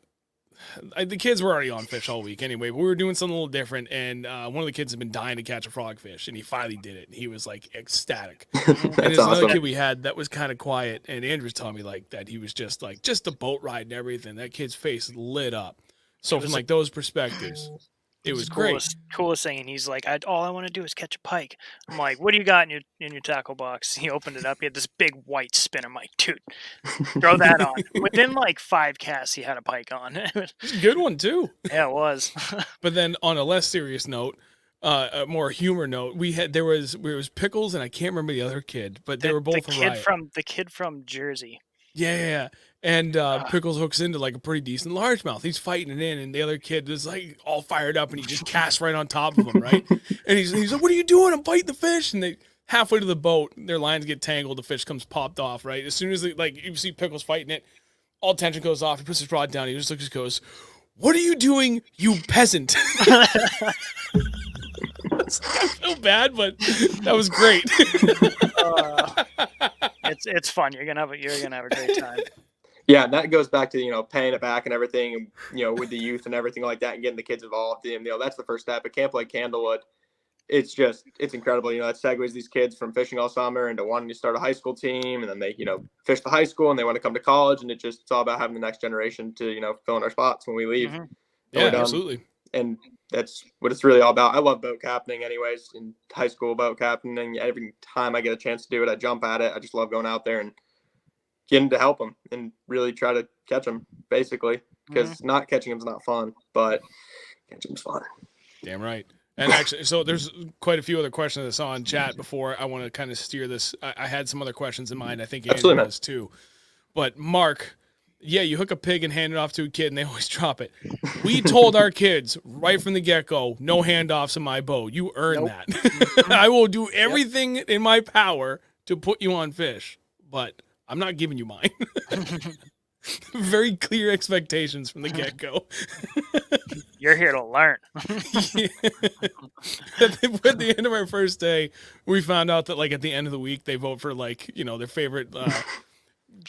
The kids were already on fish all week anyway, but we were doing something a little different, and one of the kids had been dying to catch a frogfish, and he finally did it, and he was like ecstatic. And there's another kid we had that was kind of quiet, and Andrew's telling me that he was just the boat ride and everything. That kid's face lit up. So from those perspectives, it was great. Coolest thing, and he's like, all I want to do is catch a pike. I'm like, what do you got in your tackle box? He opened it up. He had this big white spin. I'm like, dude, throw that on. Within 5 casts, he had a pike on. It's a good one too. Yeah, it was. But then on a less serious note, a more humor note, there was Pickles, and I can't remember the other kid, but they were both the kid from Jersey. Yeah. And Pickles hooks into a pretty decent largemouth. He's fighting it in, and the other kid is all fired up, and he just casts right on top of him, right? And he's like, "What are you doing? I'm fighting the fish!" And they halfway to the boat, their lines get tangled. The fish comes popped off, right? As soon as you see Pickles fighting it, all tension goes off. He puts his rod down. He just looks and goes, "What are you doing, you peasant?" I feel bad, but that was great. It's fun. You're gonna have a great time. Yeah, and that goes back to paying it back and everything, and with the youth and everything like that, and getting the kids involved. And that's the first step. At camp like Candlewood, it's incredible. That segues these kids from fishing all summer into wanting to start a high school team, and then they fish the high school and they want to come to college, and it's all about having the next generation to fill in our spots when we leave. Mm-hmm. Yeah, absolutely. And that's what it's really all about. I love boat captaining anyways, in high school boat captaining. Every time I get a chance to do it, I jump at it. I just love going out there and getting to help them and really try to catch them, basically, because not catching them is not fun, but catching them's fun. Damn right. And actually, so there's quite a few other questions I saw in chat before I want to kind of steer this. I had some other questions in mind. I think Andrew does too. But Mark, Yeah, you hook a pig and hand it off to a kid, and they always drop it. We told our kids right from the get-go, no handoffs in my boat. You earn that. I will do everything in my power to put you on fish, but I'm not giving you mine. Very clear expectations from the get-go. You're here to learn. At the end of our first day, we found out that like at the end of the week, they vote for like, you know, their favorite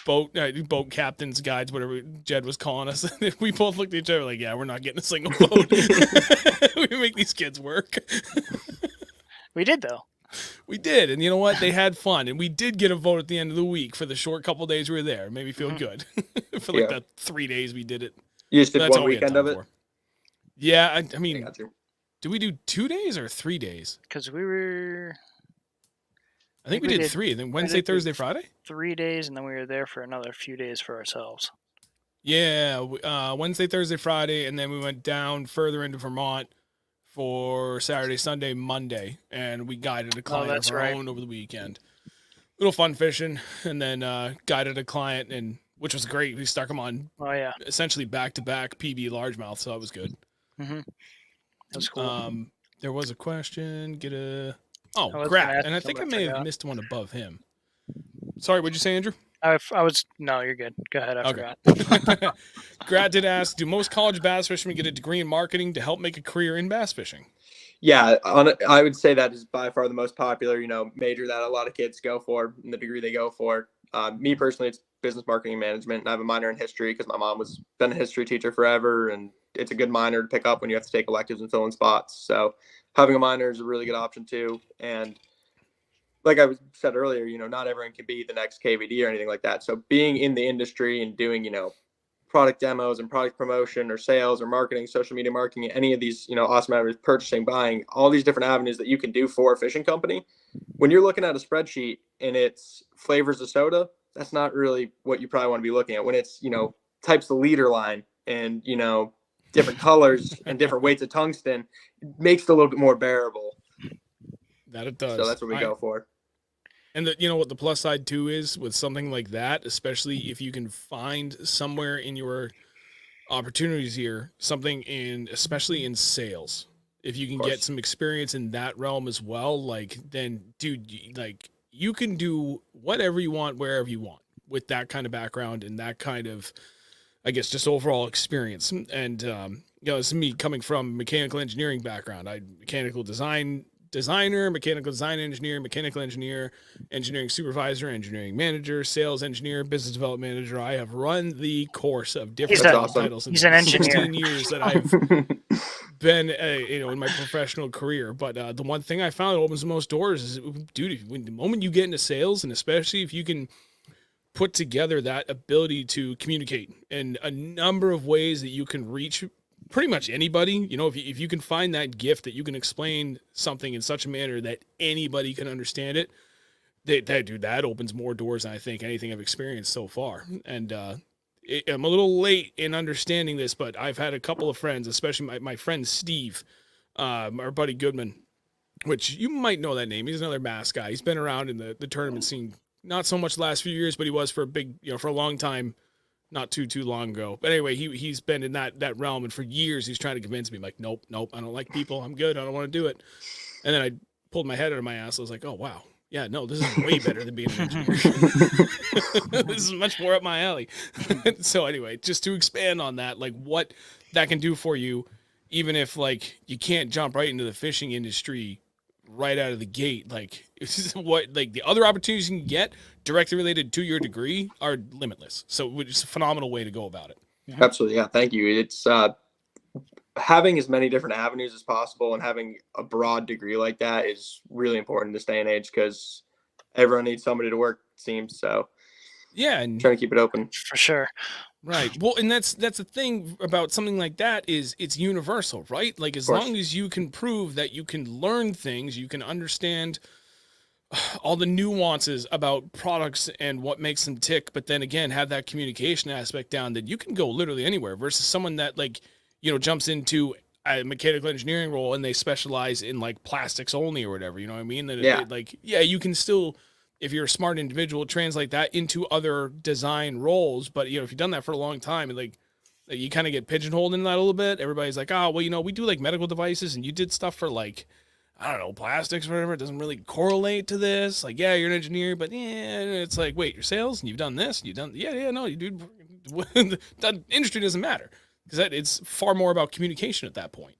boat captains, guides, whatever Jed was calling us. We both looked at each other like, yeah, we're not getting a single vote. We make these kids work. We did though. We did, and you know what? They had fun, and we did get a vote at the end of the week for the short couple days we were there. It made me feel good for like the 3 days we did it. You just did That's one all we had weekend time of it? for. Yeah, I mean, got you. did we do 2 days or 3 days? Because we were I think we did 3. Then Wednesday, Thursday, Friday? 3 days, and then we were there for another few days for ourselves. Yeah, Wednesday, Thursday, Friday, and then we went down further into Vermont for Saturday, Sunday, Monday, and we guided a client of our own over the weekend. Little fun fishing, and then guided a client, and which was great. We stuck them on essentially back-to-back PB largemouth, so that was good. That's cool. There was a question. Grat, and I think I may have missed one above him. Sorry, what'd you say, Andrew? No, you're good. Go ahead. I forgot. Grat did ask, do most college bass fishermen get a degree in marketing to help make a career in bass fishing? Yeah, I would say that is by far the most popular, major that a lot of kids go for and the degree they go for. Me personally, it's business marketing management, and I have a minor in history because my mom been a history teacher forever, and it's a good minor to pick up when you have to take electives and fill in spots. So having a minor is a really good option too. And like I said earlier, not everyone can be the next KVD or anything like that. So being in the industry and doing, product demos and product promotion or sales or marketing, social media marketing, any of these, awesome avenues, purchasing, buying, all these different avenues that you can do for a fishing company. When you're looking at a spreadsheet and it's flavors of soda, that's not really what you probably want to be looking at. When it's, types of leader line and, different colors and different weights of tungsten, it makes it a little bit more bearable. That it does. So that's what we go for. And what the plus side too is with something like that, especially if you can find somewhere in your opportunities here, especially in sales, if you can get some experience in that realm as well, then dude, you can do whatever you want, wherever you want with that kind of background and that kind of, I guess, just overall experience. And, it's me coming from mechanical engineering background. Mechanical designer, mechanical design engineer, mechanical engineer, engineering supervisor, engineering manager, sales engineer, business development manager. I have run the course of different titles in 16 years that I've been, in my professional career. But the one thing I found that opens the most doors is, dude, the moment you get into sales, and especially if you can put together that ability to communicate in a number of ways that you can reach pretty much anybody, if you can find that gift that you can explain something in such a manner that anybody can understand it, that opens more doors than I think anything I've experienced so far. And I'm a little late in understanding this, but I've had a couple of friends, especially my friend Steve, our buddy Goodman, which you might know that name. He's another bass guy. He's been around in the tournament scene, not so much the last few years, but he was for a long time. Not too long ago. But anyway, he's been in that realm, and for years he's trying to convince me, like, nope, I don't like people. I'm good. I don't want to do it. And then I pulled my head out of my ass. I was like, oh, wow. Yeah, no, this is way better than being an engineer. This is much more up my alley. So anyway, just to expand on that, like what that can do for you, even if you can't jump right into the fishing industry right out of the gate, the other opportunities you can get directly related to your degree are limitless. So it's a phenomenal way to go about it. Absolutely. Yeah. Thank you. It's having as many different avenues as possible and having a broad degree like that is really important in this day and age because everyone needs somebody to work, it seems. So yeah, and trying to keep it open for sure. Right. Well, and that's the thing about something like that is it's universal, right? Like as long as you can prove that you can learn things, you can understand all the nuances about products and what makes them tick, but then again, have that communication aspect down, that you can go literally anywhere versus someone that jumps into a mechanical engineering role and they specialize in plastics only or whatever, you know what I mean? That you can still if you're a smart individual, translate that into other design roles. But if you've done that for a long time, and like you kind of get pigeonholed in that a little bit. Everybody's like, oh, well, we do like medical devices, and you did stuff for like, I don't know, plastics or whatever. It doesn't really correlate to this. Like, yeah, you're an engineer, but yeah, it's like, wait, you're sales and you've done this, and you've done, no, you do. The industry doesn't matter because it's far more about communication at that point.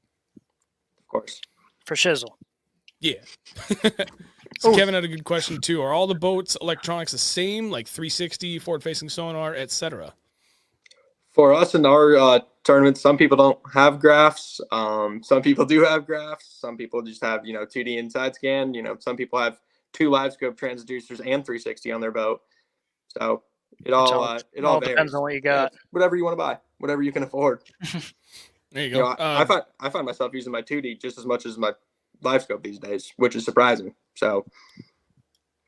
Of course. For shizzle. Yeah. So Kevin had a good question too. Are all the boats electronics the same, like 360, forward-facing sonar, etc.? For us in our tournament, some people don't have graphs. Some people do have graphs. Some people just have 2D inside scan. Some people have 2 live scope transducers and 360 on their boat. So it all varies. Depends on what you got. Yeah, whatever you want to buy, whatever you can afford. There you go. I find myself using my 2D just as much as my live scope these days, which is surprising. So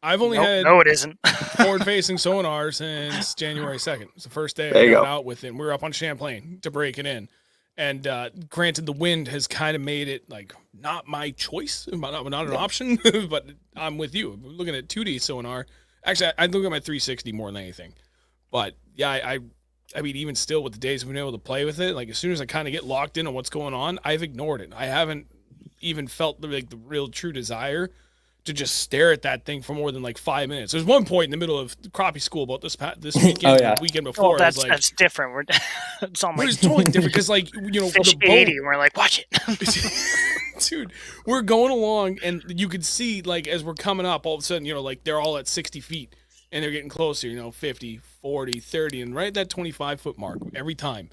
I've only had it isn't forward-facing sonar since January 2nd. It's the first day I got out with it. We were up on Champlain to break it in. And granted, the wind has kind of made it like not my choice, not an option, but I'm with you. I'm looking at 2D sonar. Actually, I look at my 360 more than anything. But yeah, I mean, even still with the days we've been able to play with it, like as soon as I kind of get locked in on what's going on, I've ignored it. I haven't even felt the real true desire to just stare at that thing for more than like 5 minutes. There's one point in the middle of crappie school about this weekend, the weekend before. That's different. It's totally different because like fish 80. We're like, watch it, dude. We're going along, and you could see like as we're coming up, all of a sudden like they're all at 60 feet, and they're getting closer. 50, 40, 30, and right at that 25-foot mark every time.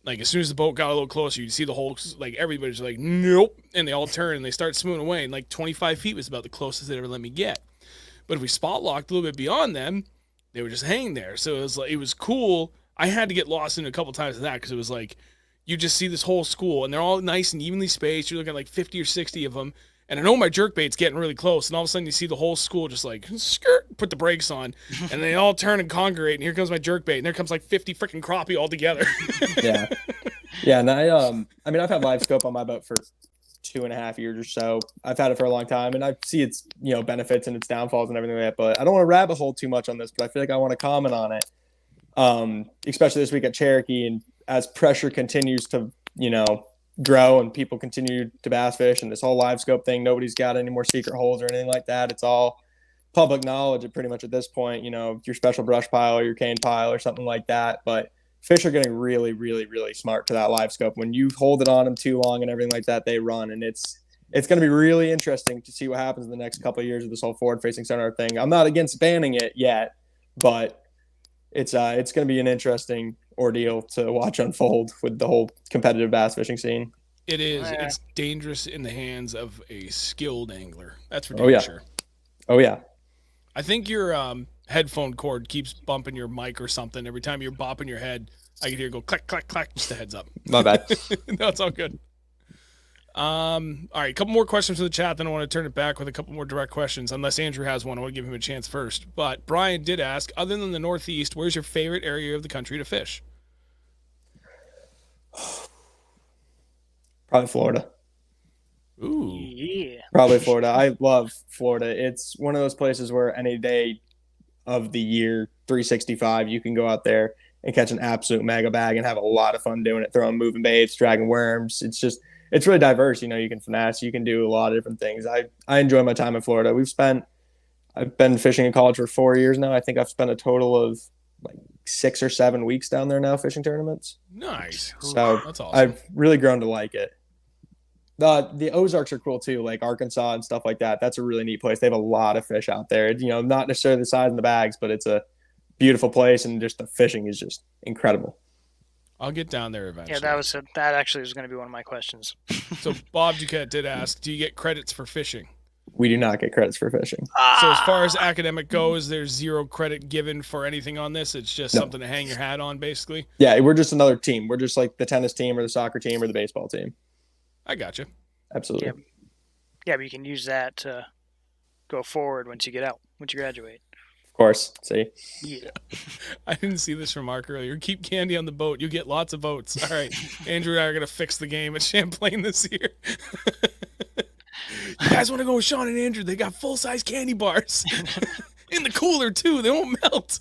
Like, as soon as the boat got a little closer, you see the whole, like, everybody's like, nope. And they all turn and they start swimming away. And, like, 25 feet was about the closest they ever let me get. But if we spot locked a little bit beyond them, they were just hanging there. So it was cool. I had to get lost in a couple times of that because it was like, you just see this whole school and they're all nice and evenly spaced. You're looking at like 50 or 60 of them. And I know my jerkbait's getting really close, and all of a sudden you see the whole school just like skirt, put the brakes on, and they all turn and congregate, and here comes my jerkbait, and there comes like 50 freaking crappie all together. Yeah, and I mean, I've had live scope on my boat for 2.5 years or so. I've had it for a long time, and I see its benefits and its downfalls and everything like that. But I don't want to rabbit hole too much on this, but I feel like I want to comment on it, especially this week at Cherokee, and as pressure continues to grow and people continue to bass fish and this whole live scope thing, nobody's got any more secret holes or anything like that. It's all public knowledge pretty much at this point, your special brush pile or your cane pile or something like that. But fish are getting really, really, really smart to that live scope. When you hold it on them too long and everything like that, they run. And it's going to be really interesting to see what happens in the next couple of years with this whole forward facing sonar thing. I'm not against banning it yet, but it's going to be an interesting ordeal to watch unfold with the whole competitive bass fishing scene. It is. It's dangerous in the hands of a skilled angler. That's for sure. Oh yeah. I think your headphone cord keeps bumping your mic or something. Every time you're bopping your head, I can hear it go clack, clack, clack. Just a heads up. My bad. No, it's all good. All right, a couple more questions from the chat, then I want to turn it back with a couple more direct questions, unless Andrew has one. I want to give him a chance first. But Brian did ask, other than the Northeast, where's your favorite area of the country to fish? Probably Florida. Ooh. Yeah. Probably Florida. I love Florida. It's one of those places where any day of the year, 365, you can go out there and catch an absolute mega bag and have a lot of fun doing it, throwing moving baits, dragging worms. It's really diverse. You can finesse, you can do a lot of different things. I enjoy my time in Florida. I've been fishing in college for 4 years now. I think I've spent a total of like 6 or 7 weeks down there now fishing tournaments. Nice. So that's awesome. I've really grown to like it. The Ozarks are cool too, like Arkansas and stuff like that. That's a really neat place. They have a lot of fish out there. Not necessarily the size in the bags, but it's a beautiful place, and just the fishing is just incredible. I'll get down there eventually. Yeah, that actually was going to be one of my questions. So Bob Duquette did ask, do you get credits for fishing? We do not get credits for fishing. So as far as academic goes, there's zero credit given for anything on this. It's just something to hang your hat on, basically. Yeah, we're just another team. We're just like the tennis team or the soccer team or the baseball team. I got you. Absolutely. Yeah, but you can use that to go forward once you graduate. Of course. See? Yeah. I didn't see this remark earlier. Keep candy on the boat. You get lots of votes. All right. Andrew and I are going to fix the game at Champlain this year. You guys want to go with Sean and Andrew? They got full-size candy bars. In the cooler too, they won't melt.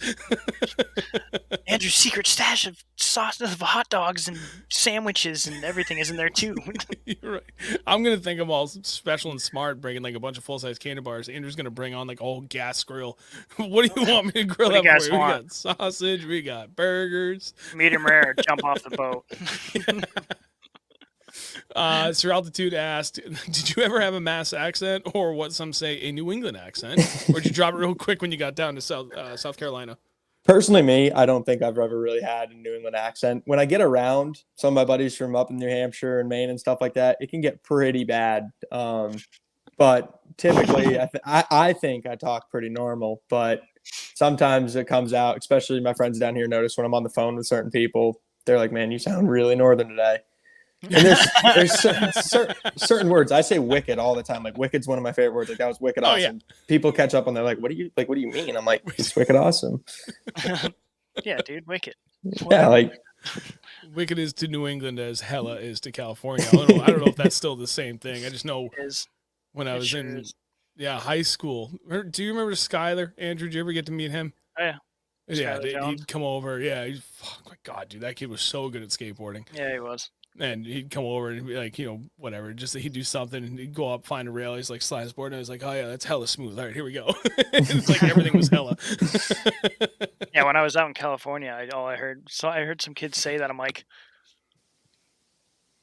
Andrew's secret stash of sauce of hot dogs and sandwiches and everything is in there too. You're right. I'm gonna think I'm all special and smart, bringing like a bunch of full size candy bars. Andrew's gonna bring on like a whole gas grill. What do you want me to grill What do up you for guys you? We want? got sausage, we got burgers. Medium rare, jump off the boat. Sir Altitude asked, did you ever have a Mass accent or what some say a New England accent? Or did you drop it real quick when you got down to South Carolina? Personally, me, I don't think I've ever really had a New England accent. When I get around some of my buddies from up in New Hampshire and Maine and stuff like that, it can get pretty bad. But typically, I think I talk pretty normal. But sometimes it comes out, especially my friends down here notice when I'm on the phone with certain people, they're like, "Man, you sound really northern today." And there's certain words. I say wicked all the time. Like wicked's one of my favorite words. Like that was wicked awesome. Yeah. People catch up and they're like, what do you mean? I'm like, it's wicked awesome. Yeah, dude, wicked. Yeah, like wicked is to New England as hella is to California. I don't know if that's still the same thing. I just know when I was in high school. Do you remember Skyler? Andrew, did you ever get to meet him? Oh, yeah. Yeah, he'd come over. Yeah, oh my God, dude, that kid was so good at skateboarding. Yeah, he was. And he'd come over and be like, whatever, just he'd do something and he'd go up, find a rail. He's like, slide his board. And I was like, oh, yeah, that's hella smooth. All right, here we go. It's like everything was hella. Yeah, when I was out in California, I heard some kids say that. I'm like,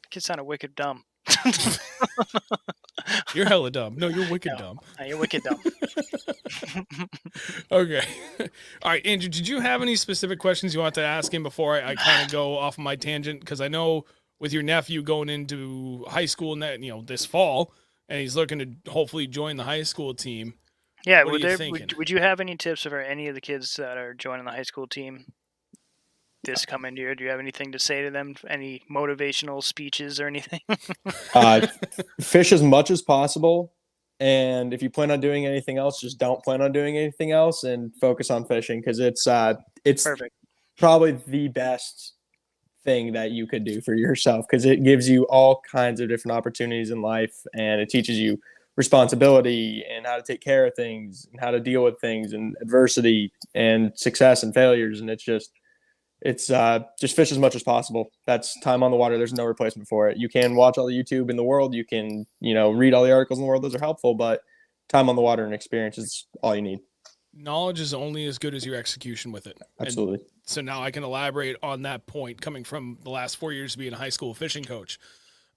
kids sounded wicked dumb. You're hella dumb. No, you're wicked dumb. No, you're wicked dumb. Okay. All right, Andrew, did you have any specific questions you want to ask him before I kind of go off of my tangent? Because I know with your nephew going into high school this fall, and he's looking to hopefully join the high school team. Yeah, what are you thinking? Would you have any tips for any of the kids that are joining the high school team this coming year? Do you have anything to say to them? Any motivational speeches or anything? Fish as much as possible. And if you plan on doing anything else, just don't plan on doing anything else and focus on fishing because it's perfect. Probably the best thing that you could do for yourself because it gives you all kinds of different opportunities in life and it teaches you responsibility and how to take care of things and how to deal with things and adversity and success and failures. And it's just fish as much as possible. That's time on the water. There's no replacement for it. You can watch all the YouTube in the world. You can, read all the articles in the world. Those are helpful, but time on the water and experience is all you need. Knowledge is only as good as your execution with it. Absolutely. And so now I can elaborate on that point coming from the last 4 years being a high school fishing coach.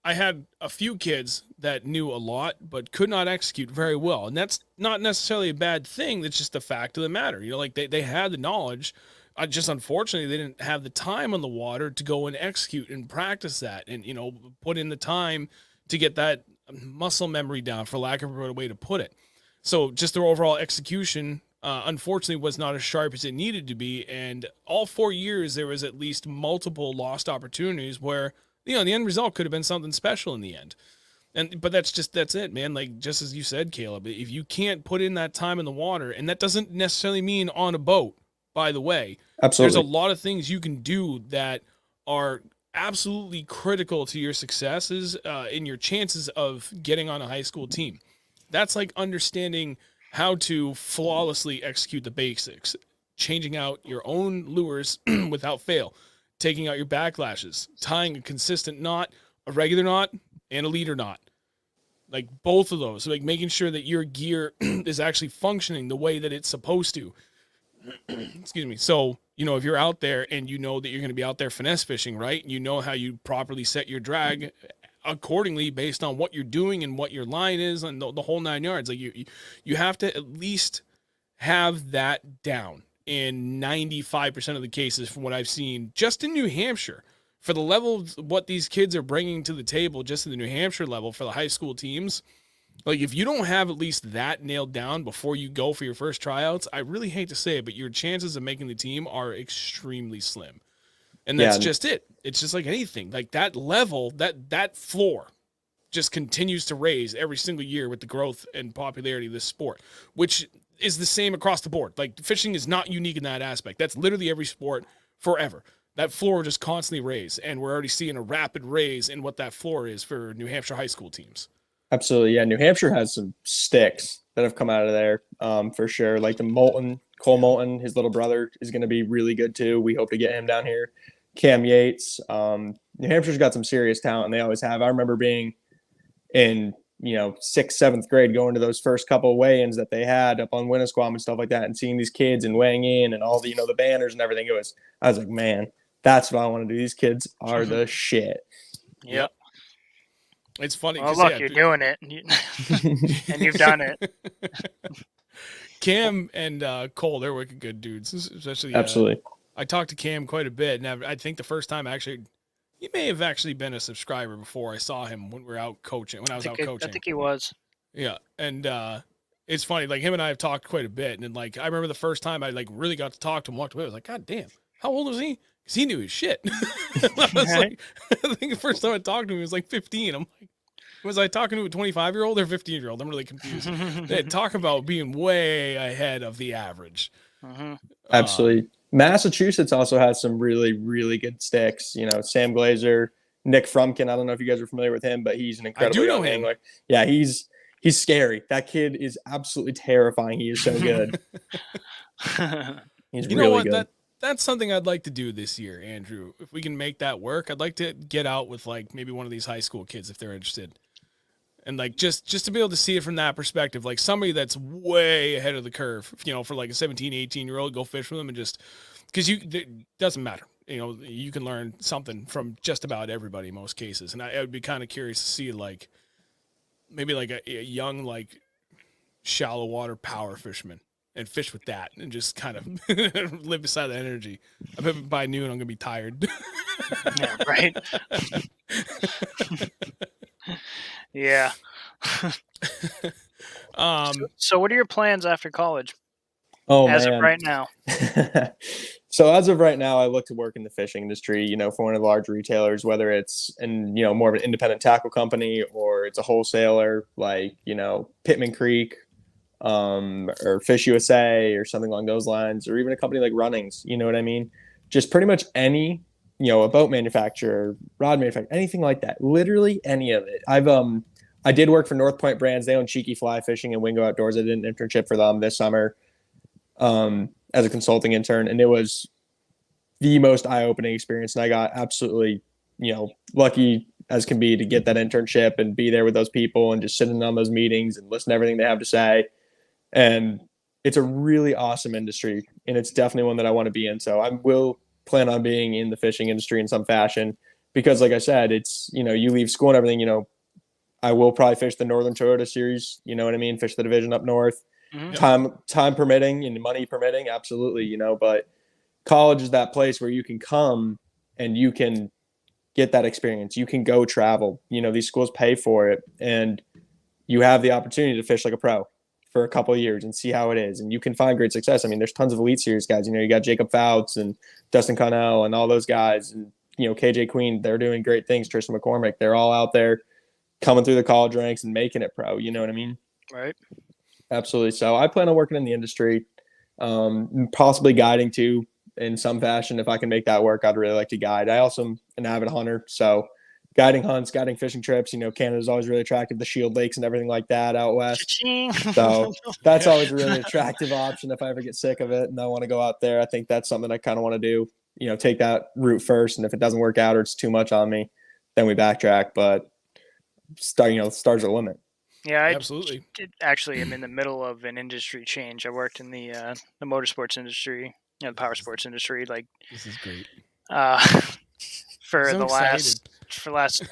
I had a few kids that knew a lot but could not execute very well. And that's not necessarily a bad thing. That's just the fact of the matter. They had the knowledge. Just unfortunately, they didn't have the time on the water to go and execute and practice that and, put in the time to get that muscle memory down, for lack of a better way to put it. So just their overall execution, unfortunately, was not as sharp as it needed to be. And all 4 years, there was at least multiple lost opportunities where, the end result could have been something special in the end. But that's it, man. Like, just as you said, Kaleb, if you can't put in that time in the water, and that doesn't necessarily mean on a boat, by the way. Absolutely. There's a lot of things you can do that are absolutely critical to your successes in your chances of getting on a high school team. That's like understanding how to flawlessly execute the basics, changing out your own lures without fail, taking out your backlashes, tying a consistent knot, a regular knot, and a leader knot. Like both of those, like making sure that your gear is actually functioning the way that it's supposed to. Excuse me. So, if you're out there and you know that you're going to be out there finesse fishing, right? You know how you properly set your drag accordingly based on what you're doing and what your line is and the whole 9 yards. Like you have to at least have that down in 95% of the cases from what I've seen just in New Hampshire. For the level of what these kids are bringing to the table, just in the New Hampshire level for the high school teams, like if you don't have at least that nailed down before you go for your first tryouts, I really hate to say it, but your chances of making the team are extremely slim. And that's just it. It's just like anything. Like that level, that floor just continues to raise every single year with the growth and popularity of this sport, which is the same across the board. Like fishing is not unique in that aspect. That's literally every sport forever. That floor just constantly raise, and we're already seeing a rapid raise in what that floor is for New Hampshire high school teams. Absolutely. Yeah. New Hampshire has some sticks that have come out of there for sure. Like Cole Moulton, his little brother is going to be really good too. We hope to get him down here. Cam Yates. New Hampshire's got some serious talent, and they always have. I remember being in, 6th, 7th grade, going to those first couple of weigh-ins that they had up on Winnisquam and stuff like that, and seeing these kids and weighing in and all the, the banners and everything. I was like, man, that's what I want to do. These kids are the shit. Yep. It's funny. Well, look, you're doing it, and you've done it. Cam and Cole, they're wicked good dudes, especially. Absolutely. I talked to Cam quite a bit, and I think the first time he may have actually been a subscriber before I saw him when we were out coaching. When I was out coaching, I think he was. Yeah, and it's funny. Like him and I have talked quite a bit, and like I remember the first time I like really got to talk to him, walked away. I was like, God damn, how old was he? Because he knew his shit. I was like, I think the first time I talked to him, he was like 15. I'm like, was I talking to a 25-year-old or 15-year-old? I'm really confused. They talk about being way ahead of the average. Absolutely. Massachusetts also has some really, really good sticks. Sam Glazer, Nick Frumkin. I don't know if you guys are familiar with him, but he's an incredible young angler. Yeah, he's scary. That kid is absolutely terrifying. He is so good. He's really good. That's something I'd like to do this year, Andrew. If we can make that work, I'd like to get out with like maybe one of these high school kids if they're interested. And like just to be able to see it from that perspective, like somebody that's way ahead of the curve, for like a 17, 18-year-old, go fish with them and just because it doesn't matter. You can learn something from just about everybody in most cases. And I would be kind of curious to see like maybe like a young, like shallow water power fisherman and fish with that and just kind of live beside the energy. I bet by noon I'm going to be tired. Yeah, right. Yeah. So what are your plans after college? As of right now. So as of right now, I look to work in the fishing industry, for one of the large retailers, whether it's in, more of an independent tackle company or it's a wholesaler like, Pittman Creek, or Fish USA or something along those lines, or even a company like Runnings, you know what I mean? Just pretty much any, a boat manufacturer, rod manufacturer, anything like that. Literally any of it. I did work for North Point Brands. They own Cheeky Fly Fishing and Wingo Outdoors. I did an internship for them this summer as a consulting intern, and it was the most eye-opening experience. And I got absolutely, lucky as can be to get that internship and be there with those people and just sitting on those meetings and listen to everything they have to say. And it's a really awesome industry, and it's definitely one that I want to be in. So I will plan on being in the fishing industry in some fashion because, like I said, it's, you leave school and everything, I will probably fish the Northern Toyota Series, you know what I mean? Fish the division up north. Time permitting and money permitting, absolutely, but college is that place where you can come and you can get that experience. You can go travel. These schools pay for it, and you have the opportunity to fish like a pro for a couple of years and see how it is. And you can find great success. I mean, there's tons of elite series guys. You got Jacob Fouts and Dustin Connell and all those guys, and KJ Queen. They're doing great things. Tristan McCormick. They're all out there coming through the college ranks and making it pro. You know what I mean? Right. Absolutely. So I plan on working in the industry, possibly guiding too in some fashion. If I can make that work, I'd really like to guide. I also am an avid hunter. So guiding hunts, guiding fishing trips, Canada's always really attractive, the Shield Lakes and everything like that out west. So that's always a really attractive option if I ever get sick of it and I want to go out there. I think that's something I kind of want to do, take that route first. And if it doesn't work out or it's too much on me, then we backtrack. But stars are the limit. Yeah, absolutely. Actually, I'm in the middle of an industry change. I worked in the motorsports industry, the power sports industry. Like, this is great. For the last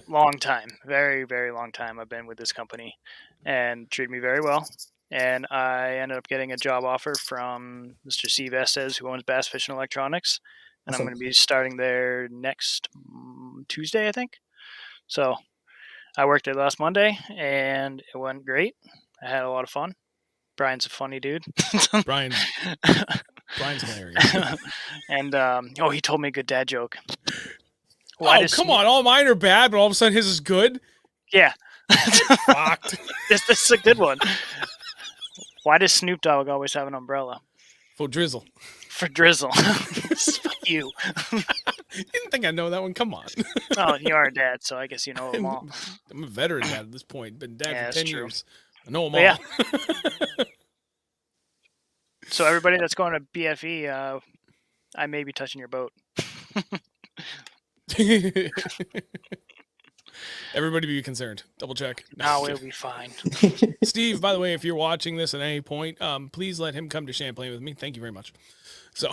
long time, very, very long time, I've been with this company and treated me very well. And I ended up getting a job offer from Mr. Steve Estes, who owns Bass Fishing Electronics. And I'm going to be starting there next Tuesday, I think. So I worked there last Monday, and it went great. I had a lot of fun. Brian's a funny dude. Brian's hilarious. And he told me a good dad joke. Come on! All mine are bad, but all of a sudden his is good. Yeah, fucked. This is a good one. Why does Snoop Dogg always have an umbrella? For drizzle. For drizzle. Fuck you. didn't think I know that one. Come on. Oh, you are a dad, so I guess you know them all. I'm a veteran dad at this point. Been dad Yeah, for 10 that's true. years. I know them But all. So everybody that's going to BFE, I may be touching your boat. Everybody be concerned. Double check. No, it'll be fine. Steve, by the way, if you're watching this at any point, please let him come to Champlain with me. Thank you very much. So,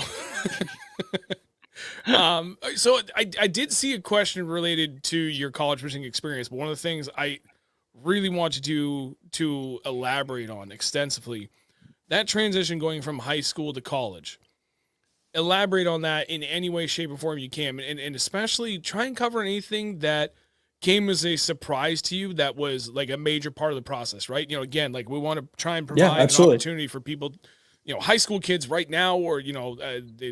so I did see a question related to your college fishing experience, but one of the things I really want you to elaborate on extensively, that transition going from high school to college. Elaborate on that in any way, shape, or form you can, and especially try and cover anything that came as a surprise to you that was like a major part of the process, right? You know, again, like we want to try and provide an opportunity for people, you know, high school kids right now, or, you know,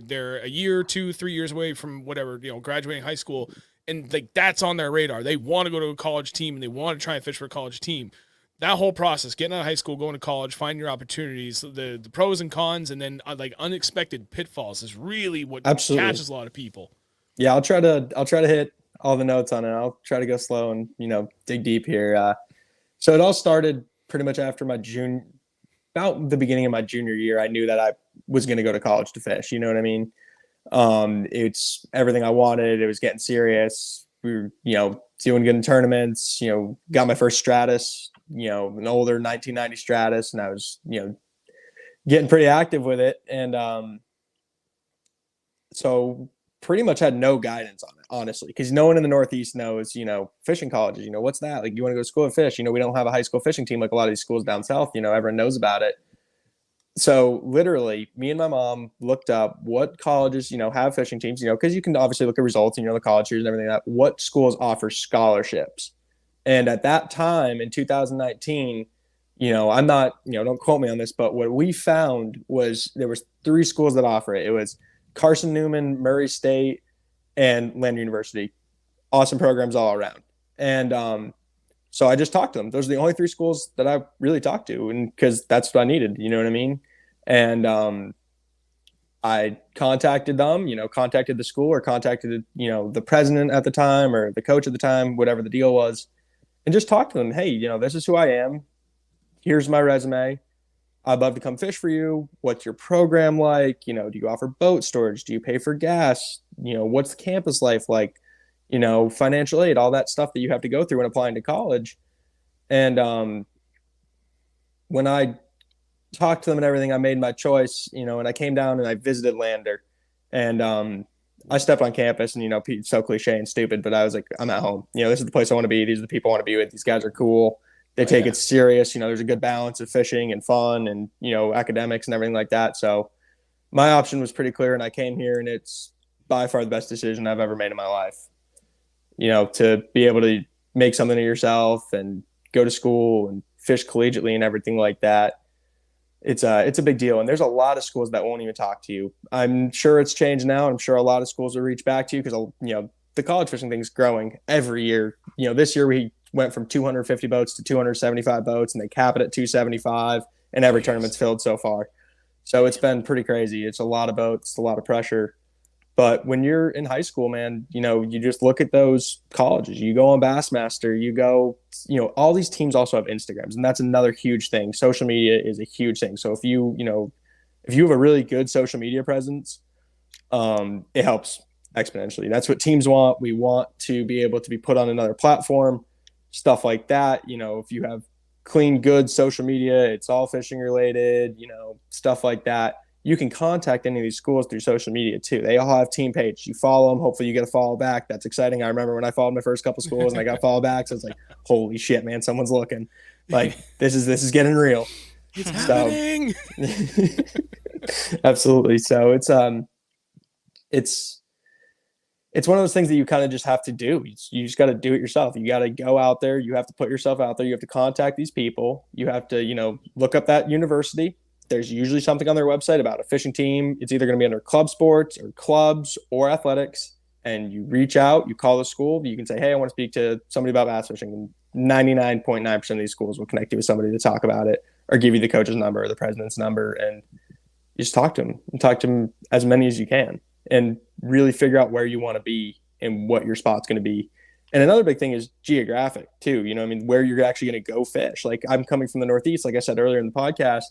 they're a year, 2, 3 years away from whatever, you know, graduating high school. And like, that's on their radar. They want to go to a college team and they want to try and fish for a college team. That whole process, getting out of high school, going to college, finding your opportunities, the pros and cons, and then like unexpected pitfalls is really what catches a lot of people. Yeah, I'll try to hit all the notes on it. I'll try to go slow and, you know, dig deep here. So it all started pretty much after about the beginning of my junior year. I knew that I was going to go to college to fish. You know what I mean? It's everything I wanted. It was getting serious. We were, you know, doing good in tournaments, you know, got my first Stratus, you know, an older 1990 Stratus, and I was, you know, getting pretty active with it. And so pretty much had no guidance on it, honestly, because no one in the Northeast knows, you know, fishing colleges. You know, what's that? Like, you want to go to school and fish? You know, we don't have a high school fishing team like a lot of these schools down south. You know, everyone knows about it. So literally, me and my mom looked up what colleges, you know, have fishing teams, you know, because you can obviously look at results and, you know, the college years and everything like that. What schools offer scholarships? And at that time in 2019, you know, I'm not, you know, don't quote me on this, but what we found was there was 3 schools that offer it. It was Carson Newman, Murray State, and Landry University. Awesome programs all around. And so I just talked to them. Those are the only 3 schools that I really talked to, and because that's what I needed, you know what I mean? And I contacted them, you know, contacted the school or contacted, you know, the president at the time or the coach at the time, whatever the deal was, and just talked to them. Hey, you know, this is who I am. Here's my resume. I'd love to come fish for you. What's your program like? You know, do you offer boat storage? Do you pay for gas? You know, what's the campus life like? You know, financial aid, all that stuff that you have to go through when applying to college. And when I talked to them and everything, I made my choice, you know, and I came down and I visited Lander. And I stepped on campus and, you know, it's so cliche and stupid, but I was like, I'm at home. You know, this is the place I want to be. These are the people I want to be with. These guys are cool. They take it serious. You know, there's a good balance of fishing and fun and, you know, academics and everything like that. So my option was pretty clear, and I came here, and it's by far the best decision I've ever made in my life. You know, to be able to make something of yourself and go to school and fish collegiately and everything like that. It's a big deal. And there's a lot of schools that won't even talk to you. I'm sure it's changed now. I'm sure a lot of schools will reach back to you because, you know, the college fishing thing's growing every year. You know, this year we went from 250 boats to 275 boats, and they cap it at 275, and every tournament's filled so far. So it's been pretty crazy. It's a lot of boats, a lot of pressure. But when you're in high school, man, you know, you just look at those colleges. You go on Bassmaster, you go, you know, all these teams also have Instagrams, and that's another huge thing. Social media is a huge thing. So if you have a really good social media presence, it helps exponentially. That's what teams want. We want to be able to be put on another platform, stuff like that. You know, if you have clean, good social media, it's all fishing related, you know, stuff like that. You can contact any of these schools through social media too. They all have team pages. You follow them. Hopefully you get a follow back. That's exciting. I remember when I followed my first couple schools and I got follow backs. I was like, holy shit, man, someone's looking. Like, this is getting real. It's happening. Absolutely. So it's one of those things that you kind of just have to do. You just got to do it yourself. You got to go out there. You have to put yourself out there. You have to contact these people. You have to, you know, look up that university. There's usually something on their website about a fishing team. It's either going to be under club sports or clubs or athletics. And you reach out, you call the school. You can say, hey, I want to speak to somebody about bass fishing. And 99.9% of these schools will connect you with somebody to talk about it or give you the coach's number or the president's number. And you just talk to them and talk to them as many as you can. and really figure out where you want to be and what your spot's going to be. And another big thing is geographic too. You know, I mean, where you're actually going to go fish. Like I'm coming from the Northeast, like I said earlier in the podcast,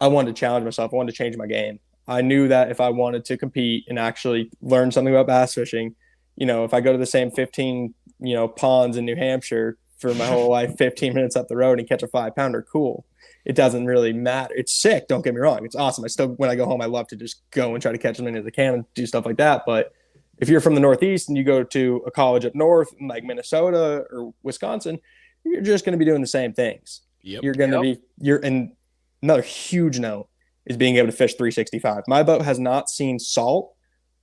I wanted to challenge myself. I wanted to change my game. I knew that if I wanted to compete and actually learn something about bass fishing, you know, if I go to the same 15, you know, ponds in New Hampshire for my whole life, 15 minutes up the road and catch a 5-pounder, cool. It doesn't really matter. It's sick. Don't get me wrong. It's awesome. I still, when I go home, I love to just go and try to catch as many as I can and do stuff like that. But if you're from the Northeast and you go to a college up north, like Minnesota or Wisconsin, you're just going to be doing the same things. Yep. You're going to be, and another huge note is being able to fish 365. My boat has not seen salt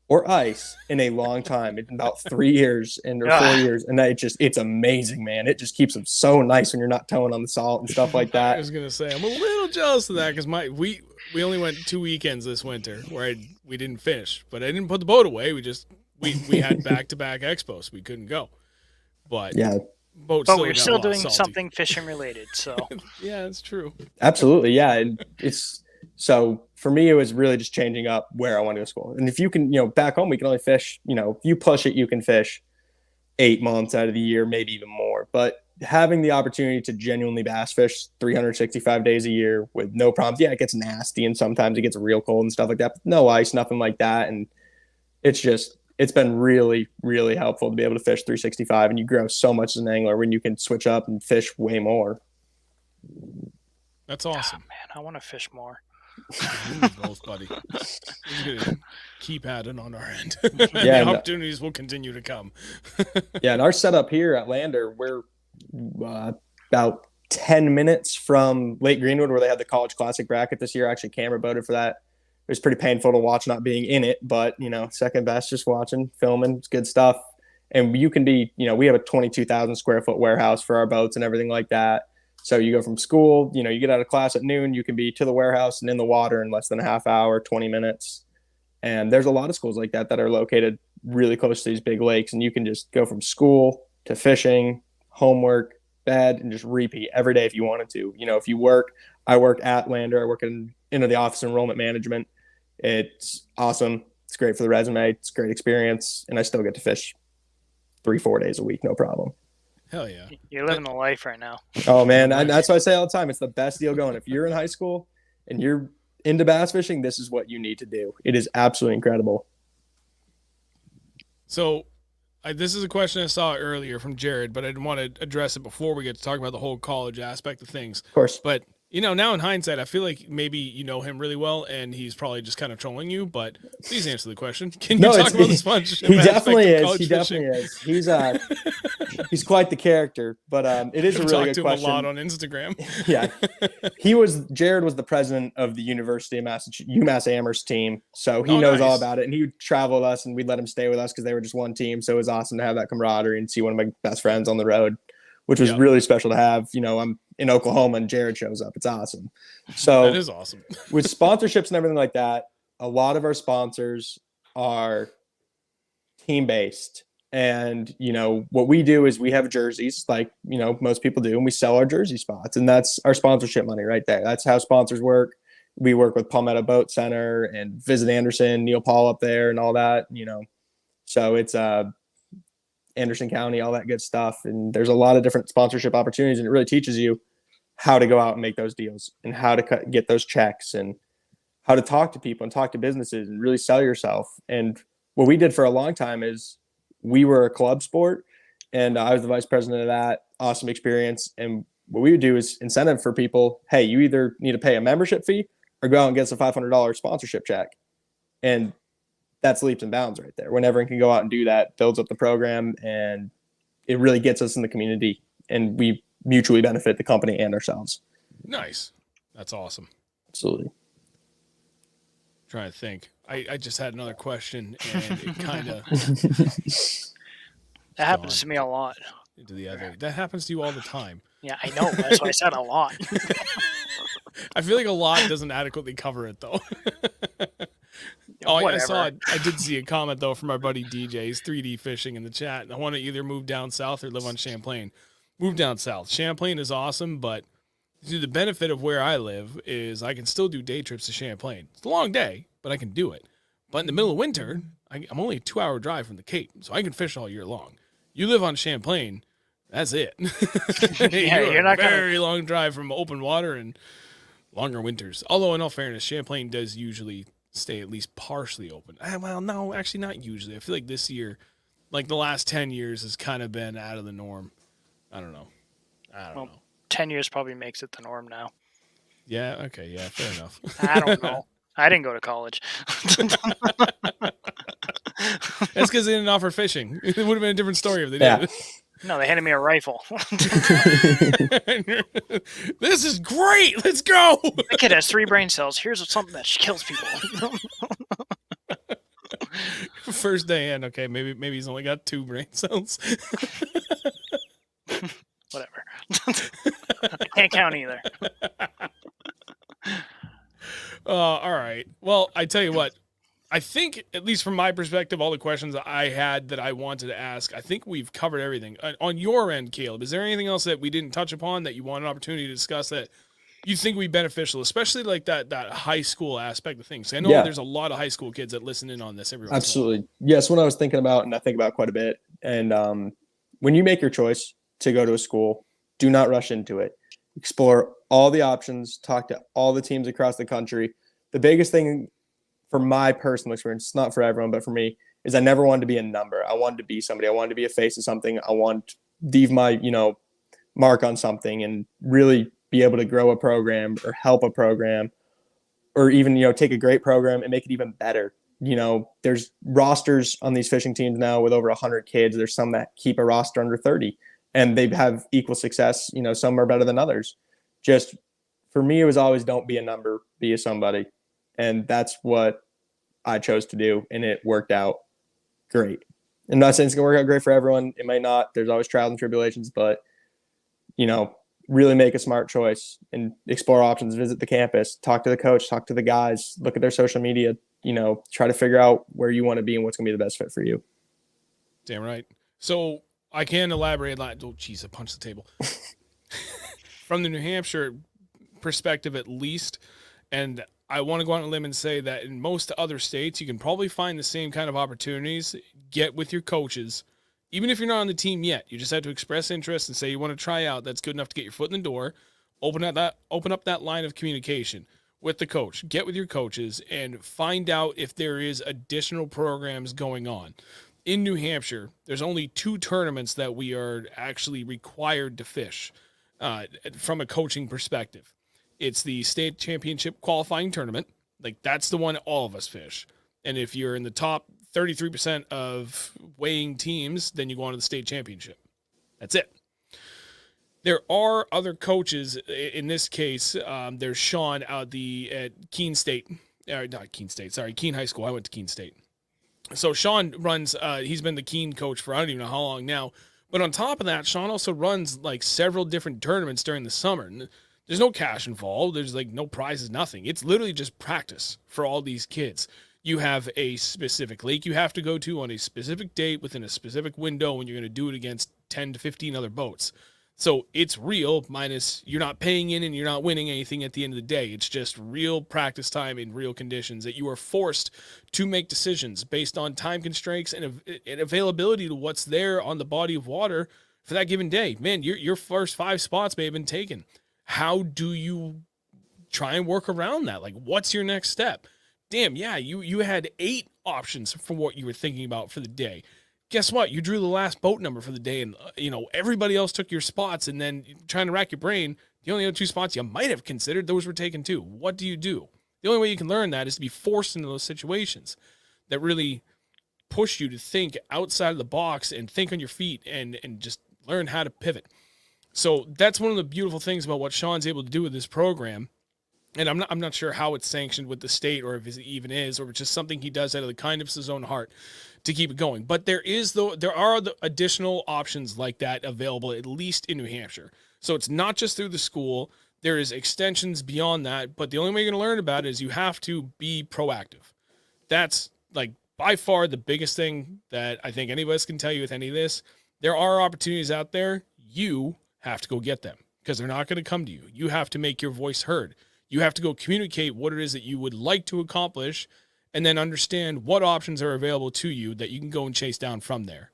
or ice in a long time. It's about 3 years or 4 years. And it's amazing, man. It just keeps them so nice when you're not towing on the salt and stuff like that. I was going to say, I'm a little jealous of that because we only went 2 weekends this winter where we didn't fish, but I didn't put the boat away. We had back-to-back expos. We couldn't go. But yeah. But we're still doing something fishing related. So yeah, that's true. Absolutely. Yeah. And so for me, it was really just changing up where I want to go to school. And if you can, you know, back home, we can only fish, you know, if you push it, you can fish 8 months out of the year, maybe even more. But having the opportunity to genuinely bass fish 365 days a year with no problems. Yeah, it gets nasty and sometimes it gets real cold and stuff like that. But no ice, nothing like that. And it's been really, really helpful to be able to fish 365, and you grow so much as an angler when you can switch up and fish way more. That's awesome. Oh, man, I want to fish more. Both, buddy. We're gonna keep at it on our end. Yeah, the opportunities will continue to come. Yeah, and our setup here at Lander, we're about 10 minutes from Lake Greenwood, where they had the College Classic bracket this year. I actually camera boated for that. It was pretty painful to watch not being in it, but, you know, second best, just watching, filming, it's good stuff. And you can be, you know, we have a 22,000 square foot warehouse for our boats and everything like that. So you go from school, you know, you get out of class at noon, you can be to the warehouse and in the water in less than a half hour, 20 minutes. And there's a lot of schools like that that are located really close to these big lakes. And you can just go from school to fishing, homework, bed, and just repeat every day if you wanted to. You know, if you work, I work at Lander, I work into the office enrollment management. It's awesome. It's great for the resume. It's a great experience. And I still get to fish 3-4 days a week. No problem. Hell yeah. You're living the life right now. Oh man. That's what I say all the time. It's the best deal going. If you're in high school and you're into bass fishing, this is what you need to do. It is absolutely incredible. So this is a question I saw earlier from Jared, but I didn't want to address it before we get to talk about the whole college aspect of things. Of course. But you know, now in hindsight, I feel like maybe you know him really well, and he's probably just kind of trolling you. But please answer the question. Can you talk about the sponsorship? He definitely is. He definitely is. He's quite the character. But it is a really good question. Talked to him a lot on Instagram. Yeah, Jared was the president of the University of UMass Amherst team, so he knows all about it. And he would travel with us, and we'd let him stay with us because they were just one team. So it was awesome to have that camaraderie and see one of my best friends on the road, which was really special to have. You know, I'm in Oklahoma and Jared shows up. It's awesome. So that is awesome. With sponsorships and everything like that, a lot of our sponsors are team-based. And, you know, what we do is we have jerseys like, you know, most people do, and we sell our jersey spots. And that's our sponsorship money right there. That's how sponsors work. We work with Palmetto Boat Center and Visit Anderson, Neil Paul up there and all that, you know. So it's Anderson County, all that good stuff. And there's a lot of different sponsorship opportunities, and it really teaches you how to go out and make those deals and how to get those checks and how to talk to people and talk to businesses and really sell yourself. And what we did for a long time is we were a club sport, and I was the vice president of that. Awesome experience. And what we would do is incentive for people. Hey, you either need to pay a membership fee or go out and get us a $500 sponsorship check. And that's leaps and bounds right there. When everyone can go out and do that, builds up the program, and it really gets us in the community, and we mutually benefit the company and ourselves. Nice. That's awesome. Absolutely. Trying to think. I just had another question, and it kind of that happens to me a lot. Into the other. That happens to you all the time. Yeah, I know. That's why I said a lot. I feel like a lot doesn't adequately cover it, though. I did see a comment, though, from our buddy DJ. He's 3D fishing in the chat. I want to either move down south or live on Champlain. Move down south. Champlain is awesome, but the benefit of where I live is I can still do day trips to Champlain. It's a long day, but I can do it. But in the middle of winter, I'm only a 2-hour drive from the Cape, so I can fish all year long. You live on Champlain, that's it. Yeah, you're not very long drive from open water and longer winters. Although, in all fairness, Champlain does usually stay at least partially open. Well, no, actually not usually. I feel like this year, like the last 10 years, has kind of been out of the norm. I don't know. 10 years probably makes it the norm now. Yeah, okay, yeah, fair enough. I don't know. I didn't go to college. That's because they didn't offer fishing. It would have been a different story if they Yeah. did. No, they handed me a rifle. This is great. Let's go. That kid has 3 brain cells. Here's something that kills people. First day in, okay, maybe he's only got 2 brain cells. Whatever. I can't count either. All right. Well, I tell you what. I think, at least from my perspective, all the questions I had that I wanted to ask, I think we've covered everything. On your end, Kaleb, is there anything else that we didn't touch upon that you want an opportunity to discuss that you think would be beneficial, especially like that high school aspect of things? I know there's a lot of high school kids that listen in on this every once in a while. Absolutely. Yes, what I was thinking about, and I think about quite a bit. And when you make your choice to go to a school, do not rush into it. Explore all the options, talk to all the teams across the country. The biggest thing from my personal experience, it's not for everyone, but for me, is I never wanted to be a number. I wanted to be somebody. I wanted to be a face of something. I want to leave my, mark on something and really be able to grow a program or help a program or even, take a great program and make it even better. There's rosters on these fishing teams now with over 100 kids. There's some that keep a roster under 30 and they have equal success. Some are better than others. Just for me, it was always don't be a number, be a somebody. And that's what I chose to do. And it worked out great. I'm not saying it's going to work out great for everyone. It might not. There's always trials and tribulations, but, really make a smart choice and explore options, visit the campus, talk to the coach, talk to the guys, look at their social media, try to figure out where you want to be and what's going to be the best fit for you. Damn right. So I can elaborate a lot. Oh, geez, I punched the table. From the New Hampshire perspective, at least, and I want to go out on a limb and say that in most other states, you can probably find the same kind of opportunities. Get with your coaches. Even if you're not on the team yet, you just have to express interest and say you want to try out. That's good enough to get your foot in the door. Open up that line of communication with the coach. Get with your coaches and find out if there is additional programs going on. In New Hampshire, there's only 2 tournaments that we are actually required to fish from a coaching perspective. It's the state championship qualifying tournament. Like, that's the one all of us fish. And if you're in the top 33% of weighing teams, then you go on to the state championship. That's it. There are other coaches. In this case, there's Sean at Keene State. Not Keene State, sorry, Keene High School. I went to Keene State. So Sean runs, he's been the Keene coach for I don't even know how long now. But on top of that, Sean also runs like several different tournaments during the summer. And there's no cash involved. There's like no prizes, nothing. It's literally just practice for all these kids. You have a specific lake you have to go to on a specific date within a specific window when you're going to do it against 10 to 15 other boats. So it's real, minus you're not paying in and you're not winning anything at the end of the day. It's just real practice time in real conditions that you are forced to make decisions based on time constraints and availability to what's there on the body of water for that given day. Man, your first 5 spots may have been taken. How do you try and work around that? Like, what's your next step? Damn, yeah, you had 8 options for what you were thinking about for the day. Guess what? You drew the last boat number for the day, and everybody else took your spots, and then trying to rack your brain, the only other 2 spots you might have considered, those were taken too. What do you do? The only way you can learn that is to be forced into those situations that really push you to think outside of the box and think on your feet and just learn how to pivot. So that's one of the beautiful things about what Sean's able to do with this program. And I'm not sure how it's sanctioned with the state or if it even is, or if it's just something he does out of the kindness of his own heart to keep it going. But there are the additional options like that available, at least in New Hampshire. So it's not just through the school. There is extensions beyond that. But the only way you're going to learn about it is you have to be proactive. That's like by far the biggest thing that I think any of us can tell you with any of this. There are opportunities out there. You have to go get them because they're not going to come to you. You have to make your voice heard. You have to go communicate what it is that you would like to accomplish and then understand what options are available to you that you can go and chase down from there,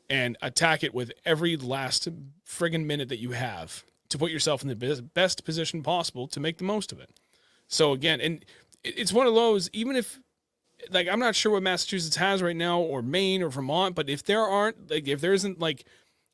and attack it with every last friggin' minute that you have to put yourself in the best position possible to make the most of it. So again, and it's one of those, even if, like, I'm not sure what Massachusetts has right now, or Maine or Vermont, but if there isn't like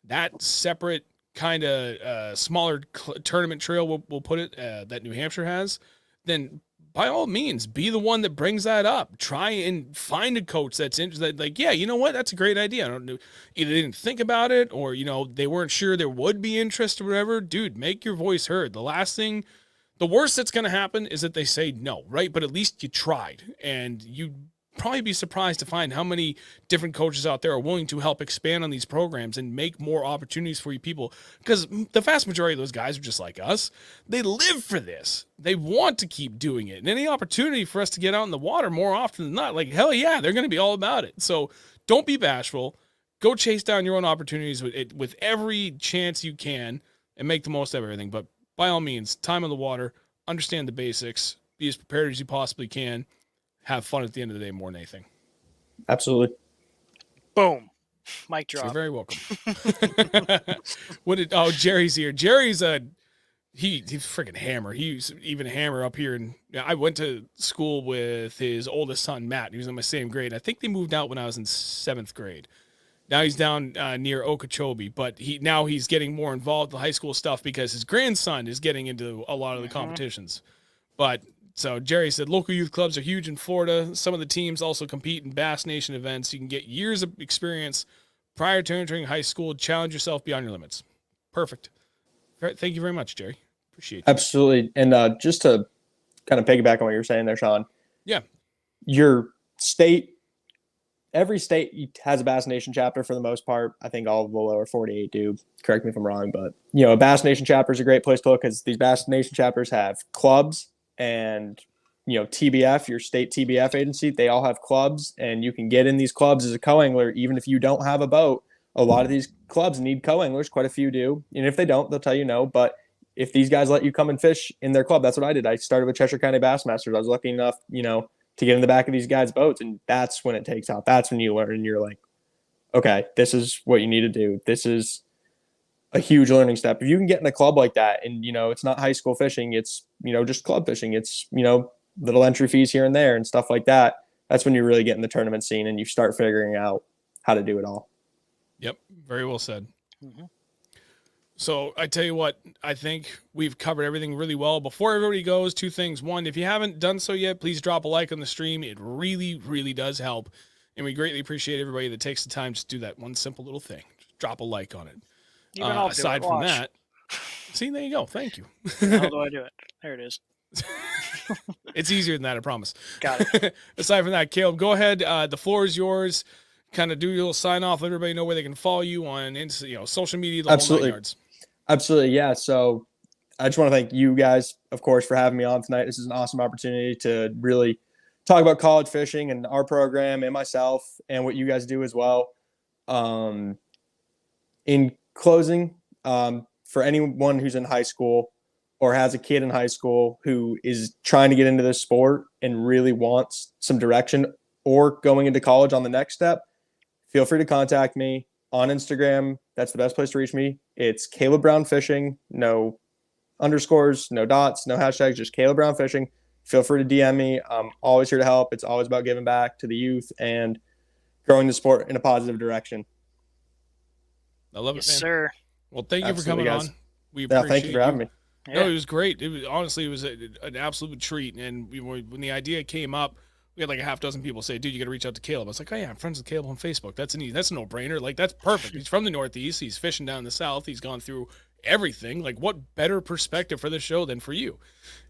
that separate kind of smaller tournament trail, we'll put it, that New Hampshire has, then by all means, be the one that brings that up. Try and find a coach that's interested. Like, yeah, you know what? That's a great idea. I don't know. Either they didn't think about it, or, they weren't sure there would be interest or whatever. Dude, make your voice heard. The worst that's going to happen is that they say no, right? But at least you tried, and you'd probably be surprised to find how many different coaches out there are willing to help expand on these programs and make more opportunities for you people. Because the vast majority of those guys are just like us. They live for this. They want to keep doing it. And any opportunity for us to get out in the water more often than not, like, hell yeah, they're going to be all about it. So don't be bashful. Go chase down your own opportunities with every chance you can and make the most of everything. But by all means, time on the water, understand the basics, be as prepared as you possibly can, have fun at the end of the day more than anything. Absolutely. Boom. Mic drop. You're very welcome. Jerry's here. Jerry's he's freaking hammer. He's even a hammer up here. And I went to school with his oldest son, Matt. He was in my same grade. I think they moved out when I was in 7th grade. Now he's down near Okeechobee, but he's getting more involved in the high school stuff because his grandson is getting into a lot of the competitions. But so Jerry said local youth clubs are huge in Florida. Some of the teams also compete in Bass Nation events. You can get years of experience prior to entering high school. Challenge yourself beyond your limits. Perfect. Thank you very much, Jerry. Appreciate it. Absolutely. And just to kind of piggyback on what you were saying there, Sean. Yeah. Every state has a Bass Nation chapter for the most part. I think all of the lower 48 do. Correct me if I'm wrong, but a Bass Nation chapter is a great place to look because these Bass Nation chapters have clubs and TBF, your state TBF agency. They all have clubs, and you can get in these clubs as a co-angler even if you don't have a boat. A lot of these clubs need co-anglers. Quite a few do, and if they don't, they'll tell you no. But if these guys let you come and fish in their club, that's what I did. I started with Cheshire County Bassmasters. I was lucky enough, to get in the back of these guys' boats, and that's when it takes out. That's when you learn, and you're like, okay, this is what you need to do. This is a huge learning step. If you can get in a club like that, and it's not high school fishing, it's just club fishing. It's little entry fees here and there and stuff like that. That's when you really get in the tournament scene and you start figuring out how to do it all. Yep, very well said. Mm-hmm. So I tell you what, I think we've covered everything really well. Before everybody goes, 2 things. 1, if you haven't done so yet, please drop a like on the stream. It really, really does help. And we greatly appreciate everybody that takes the time to do that one simple little thing. Just drop a like on it. Aside from that, see, there you go. Thank you. How do I do it? There it is. It's easier than that, I promise. Got it. Aside from that, Kaleb, go ahead. The floor is yours. Kind of do your little sign off. Let everybody know where they can follow you on social media, the whole 9 yards. Absolutely, yeah. So I just want to thank you guys, of course, for having me on tonight. This is an awesome opportunity to really talk about college fishing and our program and myself and what you guys do as well. In closing, for anyone who's in high school or has a kid in high school who is trying to get into this sport and really wants some direction or going into college on the next step, feel free to contact me on Instagram. That's the best place to reach me. It's Kaleb Brown Fishing. No underscores, no dots, no hashtags, just Kaleb Brown Fishing. Feel free to DM me. I'm always here to help. It's always about giving back to the youth and growing the sport in a positive direction. I love yes, it, man. Sir. Well, thank you for coming guys. on. We appreciate thank you for having me. No, it was great. It was honestly, it was an absolute treat. And when the idea came up, we had like a half dozen people say, dude, you got to reach out to Kaleb. I was like, oh yeah, I'm friends with Kaleb on Facebook. That's a no-brainer. Like, that's perfect. He's from the Northeast. He's fishing down in the South. He's gone through everything. Like, what better perspective for this show than for you?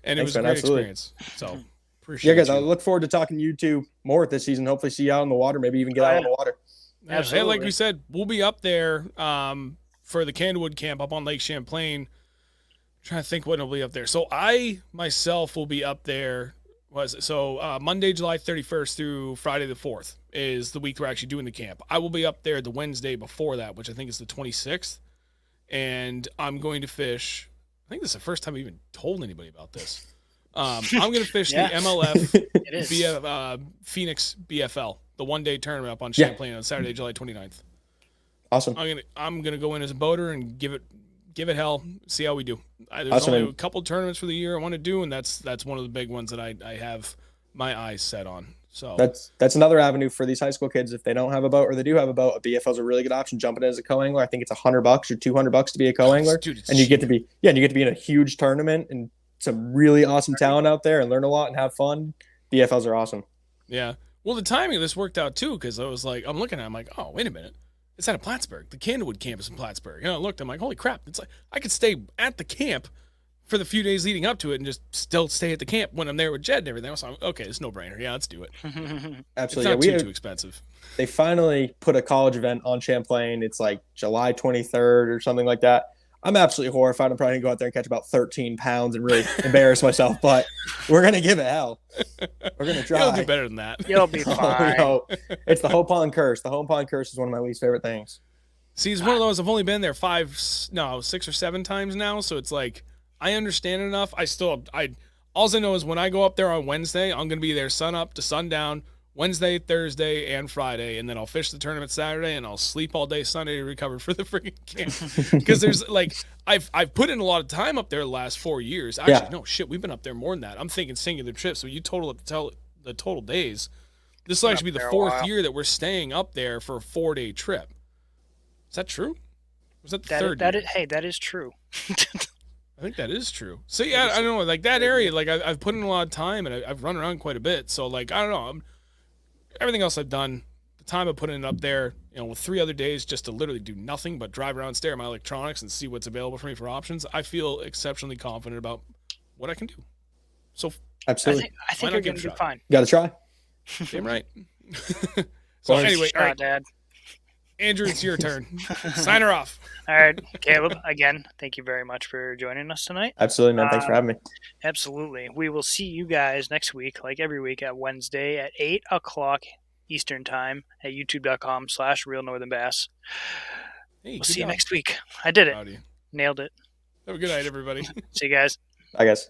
And it was a great experience. So appreciate it. Yeah, guys, I look forward to talking to you two more this season. Hopefully see you out on the water, maybe even get out on the water. Absolutely. Hey, like we said, we'll be up there for the Candlewood camp up on Lake Champlain. I'm trying to think when it'll be up there. So I myself will be up there. Monday, July 31st through Friday the 4th is the week we're actually doing the camp. I will be up there the Wednesday before that, which I think is the 26th. And I'm going to fish. I think this is the first time I even told anybody about this. I'm going to fish Yeah. the MLF It is. Phoenix BFL, the one-day tournament up on Yeah. Champlain on Saturday, July 29th. Awesome. I'm gonna go in as a boater and give it hell. See how we do. There's Awesome. only a couple tournaments for the year I want to do, and that's one of the big ones that I have my eyes set on. So That's another avenue for these high school kids. If they don't have a boat or they do have a boat, a BFL is a really good option. Jumping in as a co-angler, I think it's $100 or $200 to be a co-angler, Dude, it's and you get cheap. to be in a huge tournament and some really awesome talent out there and learn a lot and have fun. BFLs are awesome. Yeah. Well, the timing of this worked out too, because I was like, I'm looking at it, I'm like, oh, wait a minute. It's at Plattsburgh, the Candlewood campus in Plattsburgh. I looked, I'm like, holy crap. It's like I could stay at the camp for the few days leading up to it and just still stay at the camp when I'm there with Jed and everything. So I'm okay, it's no brainer. Yeah, let's do it. Absolutely. It's not too expensive. They finally put a college event on Champlain. It's like July 23rd or something like that. I'm absolutely horrified. I'm probably going to go out there and catch about 13 pounds and really embarrass myself, but we're going to give it hell. We're going to try. You'll do better than that. You'll be fine. No. It's the home pond curse. The home pond curse is one of my least favorite things. See, it's one of those, I've only been there 6 or 7 times now, so it's like, I understand enough. All I know is when I go up there on Wednesday, I'm going to be there sun up to sundown, Wednesday, Thursday, and Friday, and then I'll fish the tournament Saturday, and I'll sleep all day Sunday to recover for the freaking camp. Because there's like, I've put in a lot of time up there the last 4 years. Actually, no shit, we've been up there more than that. I'm thinking singular trips. So you total up the total days. This will actually be the 4th year that we're staying up there for a 4-day trip. Is that true? Or was that the third year? Hey, that is true. I think that is true. So yeah, I don't know, like that area, like I've put in a lot of time and I've run around quite a bit. So like I don't know, everything else I've done, the time I put in up there, with 3 other days just to literally do nothing but drive around, stare at my electronics, and see what's available for me for options. I feel exceptionally confident about what I can do. So Absolutely. I think you're going to do fine. Got to try. Damn right. So anyway, all right, Dad. Andrew, it's your turn. Sign her off. All right, Kaleb, again, thank you very much for joining us tonight. Absolutely, man. Thanks for having me. Absolutely. We will see you guys next week, like every week, at Wednesday at 8 o'clock Eastern Time at youtube.com/Reel Nothern Bass. Hey, we'll see you next week. I did it. Howdy. Nailed it. Have a good night, everybody. See you guys. Bye, guys.